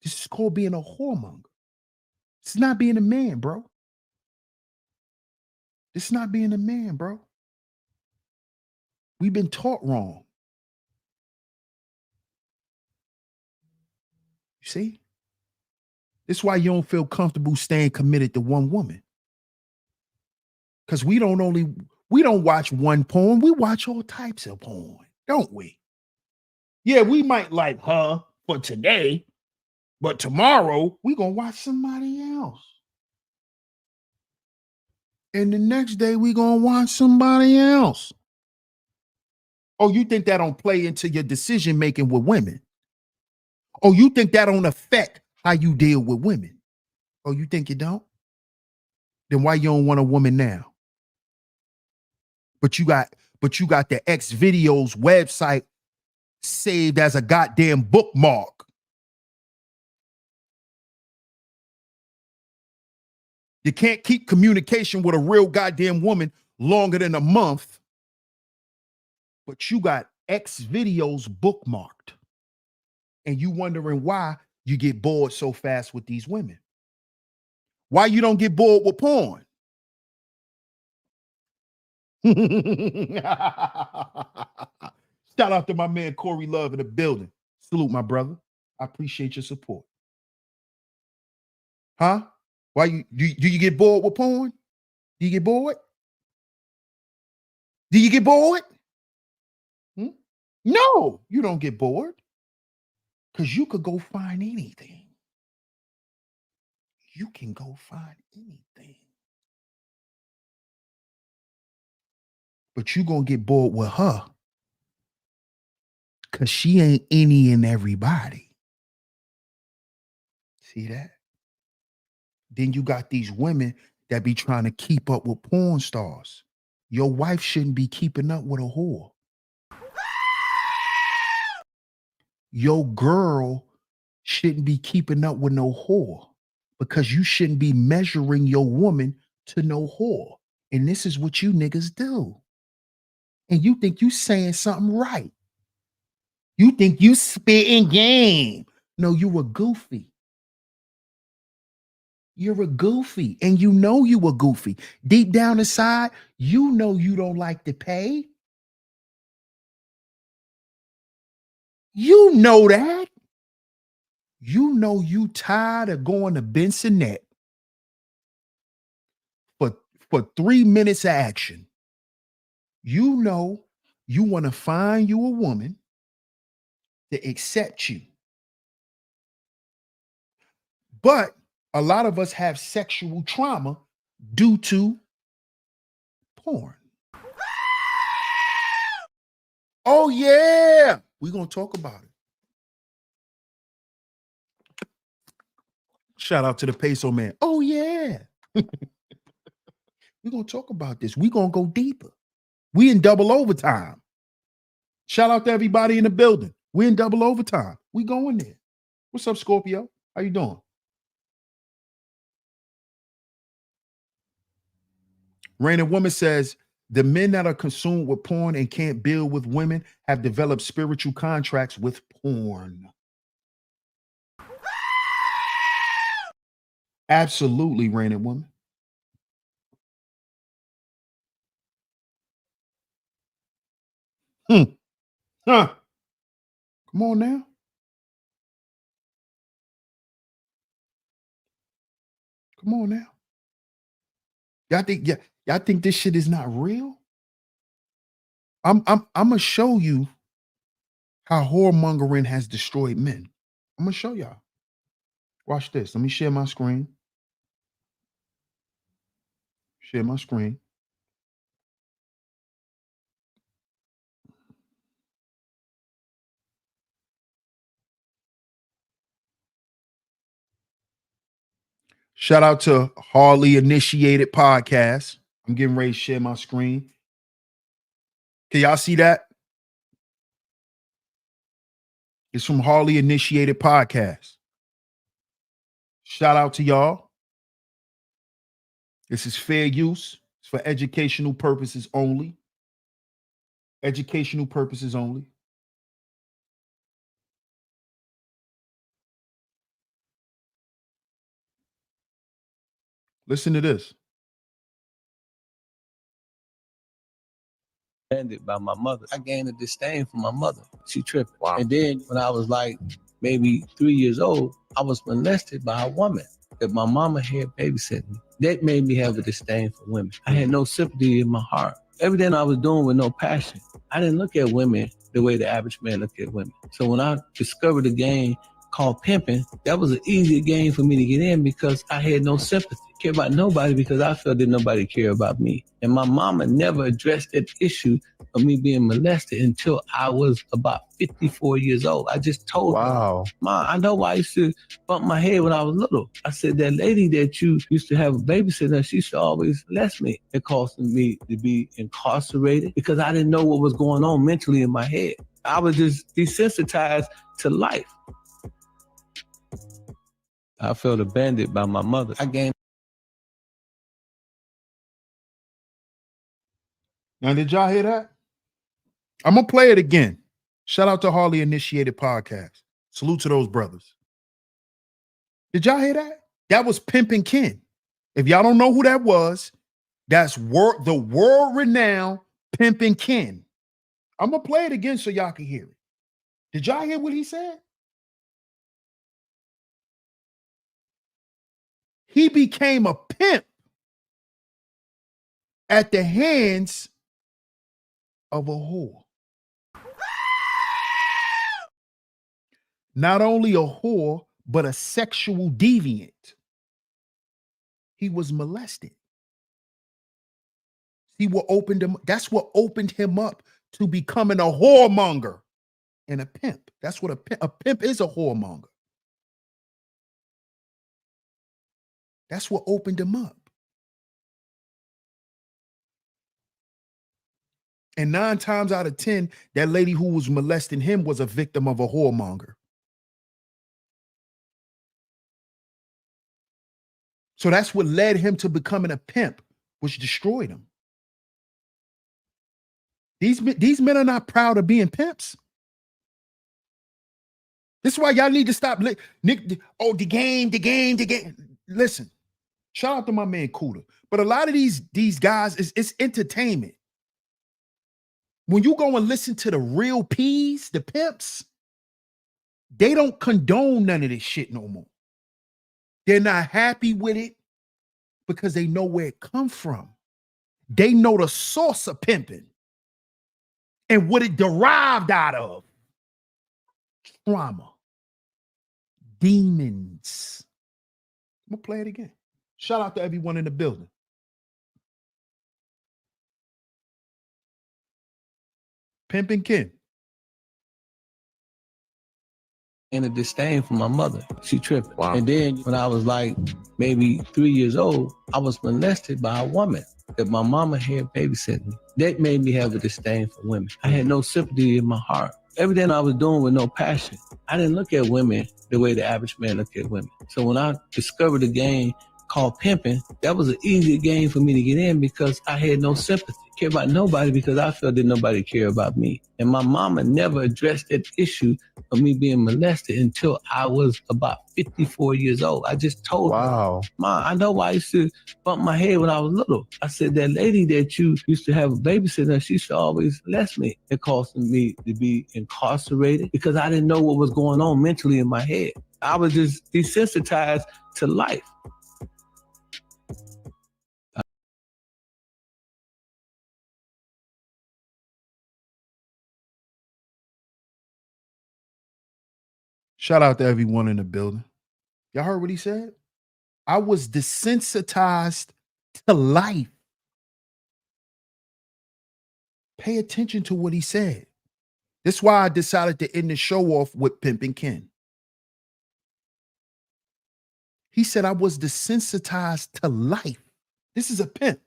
This is called being a whoremonger. It's not being a man, bro. It's not being a man, bro. We've been taught wrong. You see? This is why you don't feel comfortable staying committed to one woman. Because we don't watch one porn, we watch all types of porn, don't we? Yeah, we might like her for today, but tomorrow we gonna watch somebody else. And the next day we gonna watch somebody else. Oh, you think that don't play into your decision making with women? Oh, you think that don't affect how you deal with women? Oh, you think you don't? Then why you don't want a woman now? But you got the X videos website saved as a goddamn bookmark. You can't keep communication with a real goddamn woman longer than a month, but you got X videos bookmarked. And you wondering why you get bored so fast with these women. Why you don't get bored with porn? Shout out to my man Corey Love in the building. Salute, my brother. I appreciate your support. Huh? Why do you get bored with porn? Do you get bored? Do you get bored? No, you don't get bored. Because you could go find anything. You can go find anything. But you gonna get bored with her. Because she ain't any and everybody. See that? Then you got these women that be trying to keep up with porn stars. Your wife shouldn't be keeping up with a whore. Your girl shouldn't be keeping up with no whore, because you shouldn't be measuring your woman to no whore. And this is what you niggas do. And you think you saying something right. You think you spitting game. No, you a goofy. You're a goofy, and you know you a goofy. Deep down inside, you know you don't like to pay. You know that. You know you tired of going to Bensonette for 3 minutes of action. You know you want to find you a woman to accept you. But a lot of us have sexual trauma due to porn. Oh, yeah. We're going to talk about it. Shout out to the peso man. Oh, yeah. We're going to talk about this. We're going to go deeper. We in double overtime. Shout out to everybody in the building. We in double overtime. We going there. What's up, Scorpio? How you doing? Raina Woman says, the men that are consumed with porn and can't build with women have developed spiritual contracts with porn. Absolutely, Raina Woman. Huh. Come on now. Come on now. Y'all think this shit is not real? I'm gonna show you how whoremongering has destroyed men. I'm gonna show y'all. Watch this. Let me share my screen. Share my screen. Shout out to Harley Initiated Podcast. I'm getting ready to share my screen. Can y'all see that? It's from Harley Initiated Podcast. Shout out to y'all. This is fair use. It's for educational purposes only. Educational purposes only. Listen to this. By my mother. I gained a disdain for my mother. She tripped. Wow. And then when I was like maybe 3 years old, I was molested by a woman that my mama had babysitting me. That made me have a disdain for women. I had no sympathy in my heart. Everything I was doing with no passion. I didn't look at women the way the average man looked at women. So when I discovered a game called pimping, that was an easier game for me to get in because I had no sympathy. Care about nobody because I felt that nobody cared about me. And my mama never addressed that issue of me being molested until I was about 54 years old. I just told her, Mom, I know why I used to bump my head when I was little. I said, that lady that you used to have a babysitter, she used to always molest me. It caused me to be incarcerated because I didn't know what was going on mentally in my head. I was just desensitized to life. I felt abandoned by my mother. I gained. Now, did y'all hear that? I'm going to play it again. Shout out to Harley Initiated Podcast. Salute to those brothers. Did y'all hear that? That was Pimpin' Ken. If y'all don't know who that was, that's the world-renowned Pimpin' Ken. I'm going to play it again so y'all can hear it. Did y'all hear what he said? He became a pimp at the hands of a whore. Not only a whore, but a sexual deviant. He was molested. See what opened him? That's what opened him up to becoming a whoremonger and a pimp. That's what a pimp is, a whoremonger. That's what opened him up. And 9 times out of 10, that lady who was molesting him was a victim of a whoremonger. So that's what led him to becoming a pimp, which destroyed him. These men are not proud of being pimps. This is why y'all need to stop. Oh, the game. Listen, shout out to my man Cooler. But a lot of these guys, it's entertainment. When you go and listen to the real P's, the pimps, they don't condone none of this shit no more. They're not happy with it because they know where it come from. They know the source of pimping and what it derived out of. Trauma. Demons. I'm going to play it again. Shout out to everyone in the building. Pimpin' Ken. And a disdain for my mother. She tripped. Wow. And then when I was like maybe 3 years old, I was molested by a woman that my mama had babysitting me. That made me have a disdain for women. I had no sympathy in my heart. Everything I was doing with no passion. I didn't look at women the way the average man looked at women. So when I discovered a game called pimping, that was an easier game for me to get in because I had no sympathy. Care about nobody because I felt that nobody cared about me. And my mama never addressed that issue of me being molested until I was about 54 years old. I just told her, Mom, I know why I used to bump my head when I was little. I said, that lady that you used to have a babysitter, she used to always molest me. It caused me to be incarcerated because I didn't know what was going on mentally in my head. I was just desensitized to life. Shout out to everyone in the building. Y'all heard what he said? I was desensitized to life. Pay attention to what he said. That's why I decided to end the show off with Pimpin' Ken. He said I was desensitized to life. This is a pimp.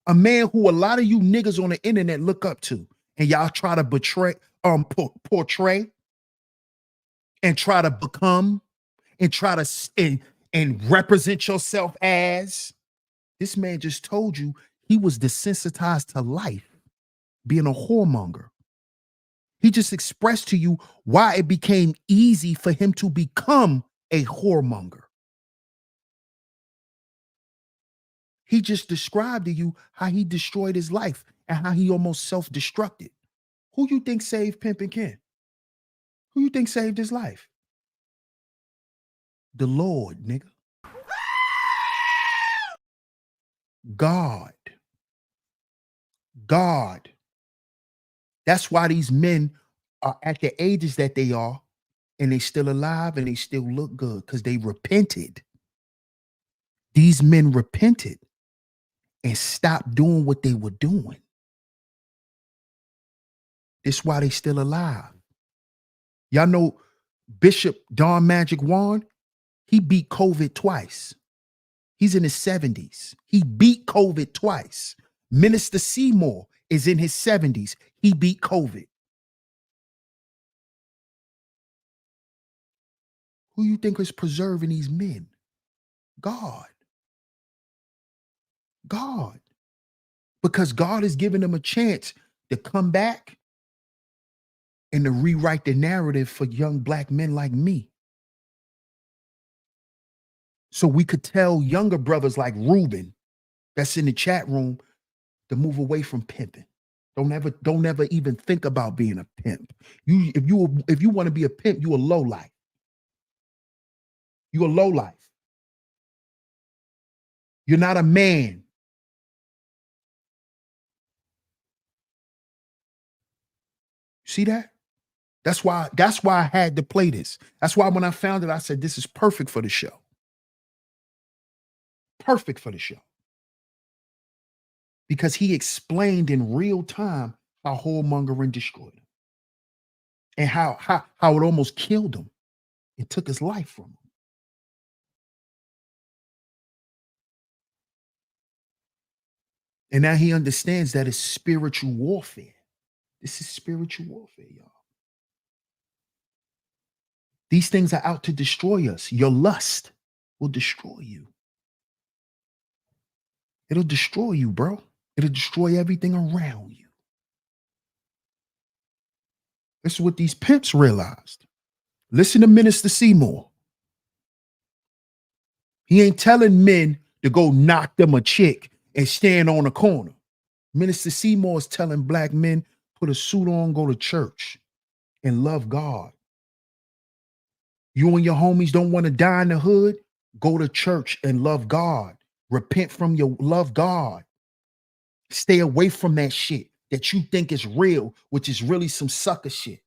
A man who a lot of you niggas on the internet look up to. And y'all try to portray and try to become and try to and represent yourself as. This man just told you he was desensitized to life, being a whoremonger. He just expressed to you why it became easy for him to become a whoremonger. He just described to you how he destroyed his life and how he almost self-destructed. Who you think saved Pimpin' Ken? Who you think saved his life? The Lord, nigga. God. God. That's why these men are at the ages that they are, and they still alive and they still look good, because they repented. These men repented and stopped doing what they were doing. That's why they still alive. Y'all know Bishop Don Magic Wand? He beat COVID twice. He's in his 70s. He beat COVID twice. Minister Seymour is in his 70s. He beat COVID. Who you think is preserving these men? God. God. Because God is giving them a chance to come back and to rewrite the narrative for young black men like me. So we could tell younger brothers like Ruben that's in the chat room to move away from pimping. Don't ever even think about being a pimp. If you want to be a pimp, you a low life. You a low life. You're not a man. See that? That's why I had to play this. That's why when I found it, I said, this is perfect for the show. Perfect for the show. Because he explained in real time how whoremongering destroyed him. And how it almost killed him. It took his life from him. And now he understands that it's spiritual warfare. This is spiritual warfare, y'all. These things are out to destroy us. Your lust will destroy you. It'll destroy you, bro. It'll destroy everything around you. This is what these pimps realized. Listen to Minister Seymour. He ain't telling men to go knock them a chick and stand on a corner. Minister Seymour is telling black men, put a suit on, go to church, and love God. You and your homies don't want to die in the hood? Go to church and love God. Repent from your love God. Stay away from that shit that you think is real, which is really some sucker shit.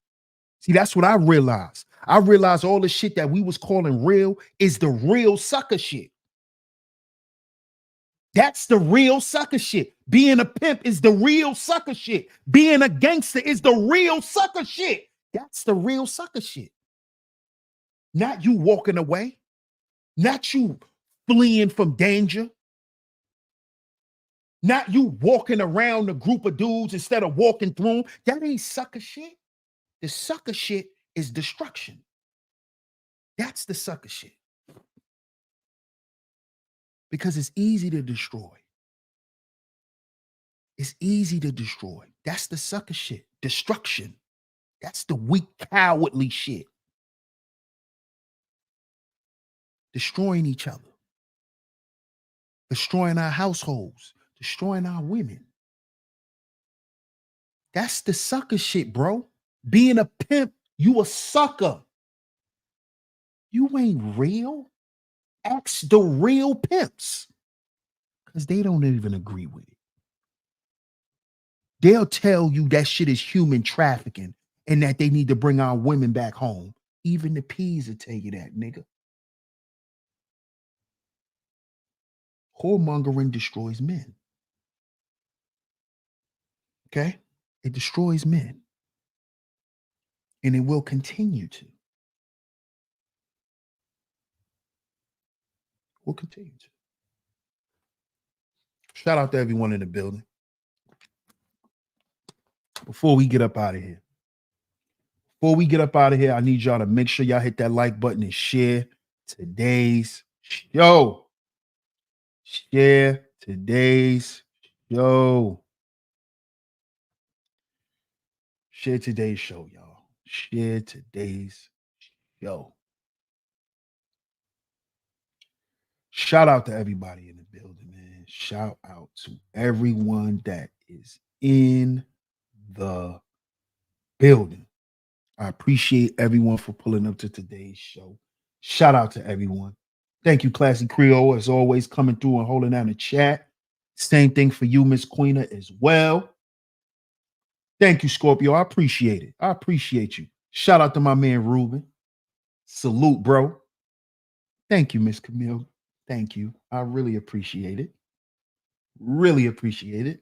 See, that's what I realized. I realized all the shit that we was calling real is the real sucker shit. That's the real sucker shit. Being a pimp is the real sucker shit. Being a gangster is the real sucker shit. That's the real sucker shit. Not you walking away. Not you fleeing from danger. Not you walking around a group of dudes instead of walking through them. That ain't sucker shit. The sucker shit is destruction. That's the sucker shit. Because it's easy to destroy. It's easy to destroy. That's the sucker shit. Destruction. That's the weak, cowardly shit. Destroying each other. Destroying our households. Destroying our women. That's the sucker shit, bro. Being a pimp, you a sucker. You ain't real. Ask the real pimps. Because they don't even agree with it. They'll tell you that shit is human trafficking and that they need to bring our women back home. Even the P's will tell you that, nigga. Whoremongering destroys men. Okay? It destroys men. And it will continue to. Will continue to. Shout out to everyone in the building. Before we get up out of here, I need y'all to make sure y'all hit that like button and share today's show. Share today's show. Share today's show, y'all. Share today's show. Shout out to everybody in the building, man. Shout out to everyone that is in the building. I appreciate everyone for pulling up to today's show. Shout out to everyone. Thank you, Classy Creole, as always, coming through and holding down the chat. Same thing for you, Miss Queena, as well. Thank you, Scorpio. I appreciate it. I appreciate you. Shout out to my man, Ruben. Salute, bro. Thank you, Miss Camille. Thank you. I really appreciate it. Really appreciate it.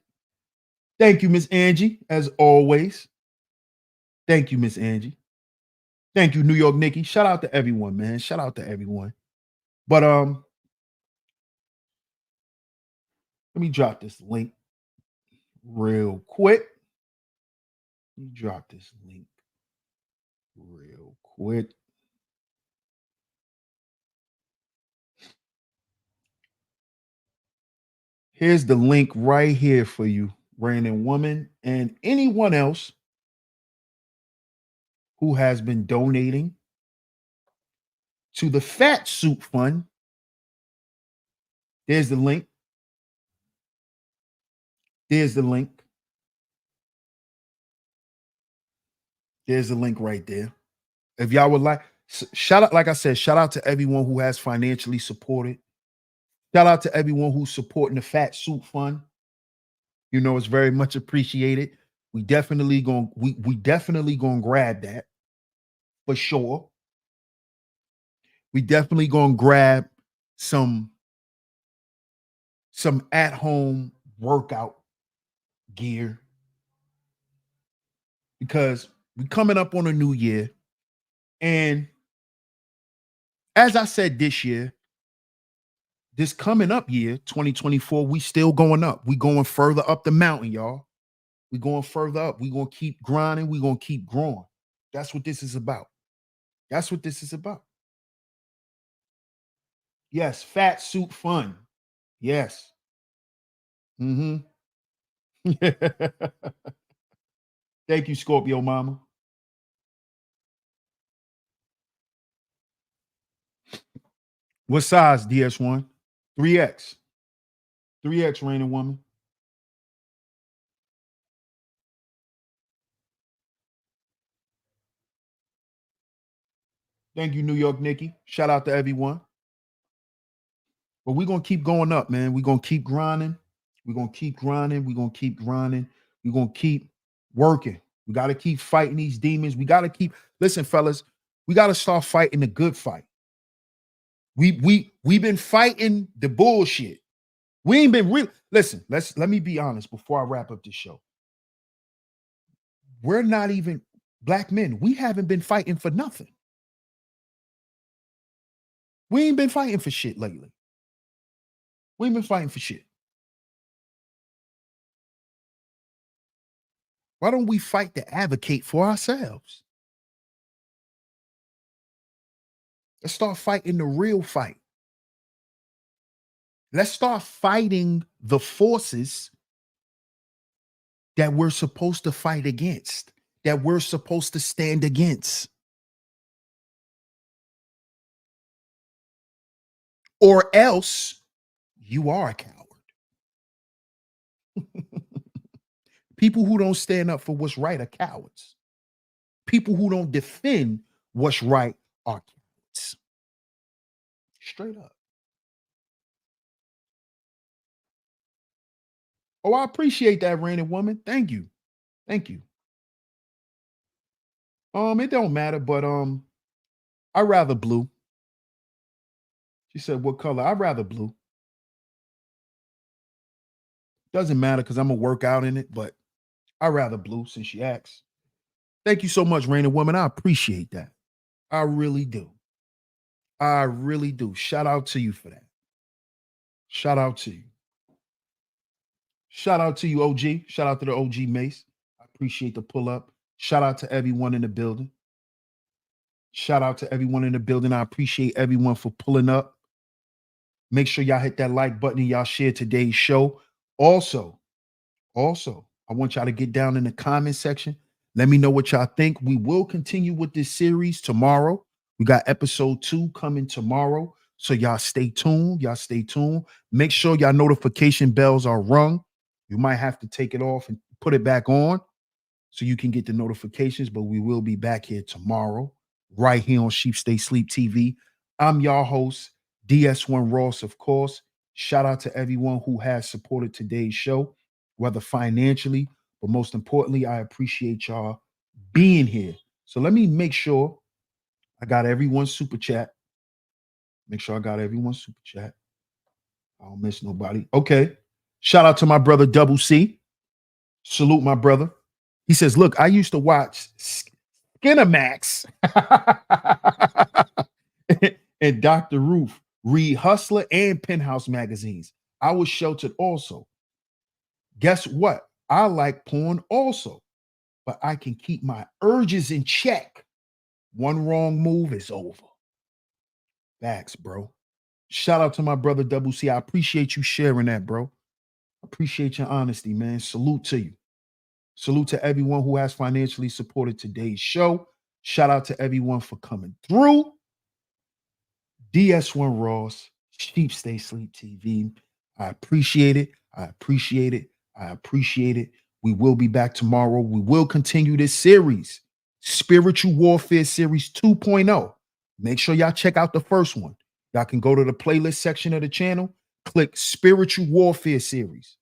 Thank you, Miss Angie, as always. Thank you, Miss Angie. Thank you, New York Nikki. Shout out to everyone, man. Shout out to everyone. But let me drop this link real quick. Let me drop this link real quick. Here's the link right here for you, Brandon Woman, and anyone else who has been donating to the Fat Suit Fund. There's the link. There's the link. There's the link right there. If y'all would like, shout out, like I said, shout out to everyone who has financially supported. Shout out to everyone who's supporting the Fat Suit Fund. You know, it's very much appreciated. We definitely gonna grab that for sure. We definitely gonna grab some at-home workout gear because we coming up on a new year. And as I said this year, this coming up year, 2024, we still going up. We going further up the mountain, y'all. We going further up. We gonna keep grinding. We gonna keep growing. That's what this is about. That's what this is about. Yes, Fat Suit Fun. Yes. Mm-hmm. Thank you, Scorpio Mama. What size, DS1? 3X. 3X, Raining Woman. Thank you, New York Nikki. Shout out to everyone. But we're going to keep going up, man. We're going to keep grinding. We're going to keep grinding. We're going to keep grinding. We're going to keep working. We got to keep fighting these demons. We got to keep, listen, fellas, we got to start fighting the good fight. We've been fighting the bullshit. We ain't been real. Listen, let me be honest before I wrap up this show. We're not even black men. We haven't been fighting for nothing. We ain't been fighting for shit lately. We ain't been fighting for shit. Why don't we fight to advocate for ourselves? Let's start fighting the real fight. Let's start fighting the forces that we're supposed to fight against, that we're supposed to stand against. Or else you are a coward. People who don't stand up for what's right are cowards. People who don't defend what's right are cowards. Straight up. Oh, I appreciate that, Raining Woman. Thank you. Thank you. It don't matter, but I'd rather blue. She said, what color? I'd rather blue. Doesn't matter because I'm going to work out in it, but I'd rather blue since she asked. Thank you so much, Rain and Woman. I appreciate that. I really do. I really do. Shout out to you for that. Shout out to you. Shout out to you, OG. Shout out to the OG Mace. I appreciate the pull up. Shout out to everyone in the building. Shout out to everyone in the building. I appreciate everyone for pulling up. Make sure y'all hit that like button and y'all share today's show. Also, I want y'all to get down in the comment section. Let me know what y'all think. We will continue with this series tomorrow. We got episode 2 coming tomorrow. So y'all stay tuned. Y'all stay tuned. Make sure y'all notification bells are rung. You might have to take it off and put it back on so you can get the notifications, but we will be back here tomorrow, right here on Sheep Stay Sleep TV. I'm your host, DS1 Ross, of course. Shout out to everyone who has supported today's show, whether financially, but most importantly, I appreciate y'all being here. So let me make sure I got everyone's super chat. Make sure I got everyone's super chat. I don't miss nobody. Okay. Shout out to my brother Double C. Salute my brother. He says, look, I used to watch Skinamax and Dr. Ruth read Hustler and Penthouse magazines. I was sheltered also. Guess what? I like porn also, but I can keep my urges in check. One wrong move is over. Facts, bro. Shout out to my brother Double C. I appreciate you sharing that, bro. Appreciate your honesty, man. Salute to you. Salute to everyone who has financially supported today's show. Shout out to everyone for coming through. DS1 Ross, Sheep Stay Sleep TV. I appreciate it. I appreciate it. I appreciate it. We will be back tomorrow. We will continue this series, Spiritual Warfare Series 2.0. Make sure y'all check out the first one. Y'all can go to the playlist section of the channel, click Spiritual Warfare Series.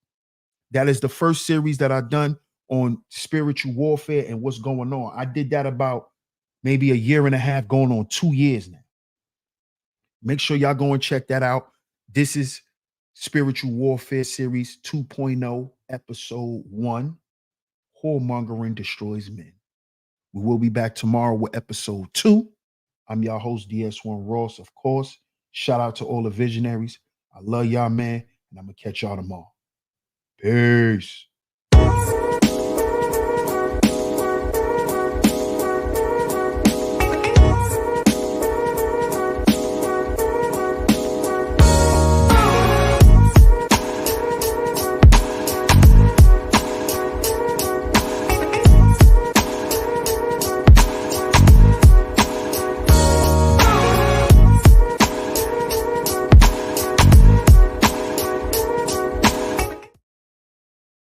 That is the first series that I've done on spiritual warfare and what's going on. I did that about maybe a year and a half, going on 2 years now. Make sure y'all go and check that out. This is Spiritual Warfare Series 2.0, Episode 1, Whoremongering Destroys Men. We will be back tomorrow with Episode 2. I'm your host, DS1 Ross, of course. Shout out to all the visionaries. I love y'all, man, and I'm going to catch y'all tomorrow. Peace.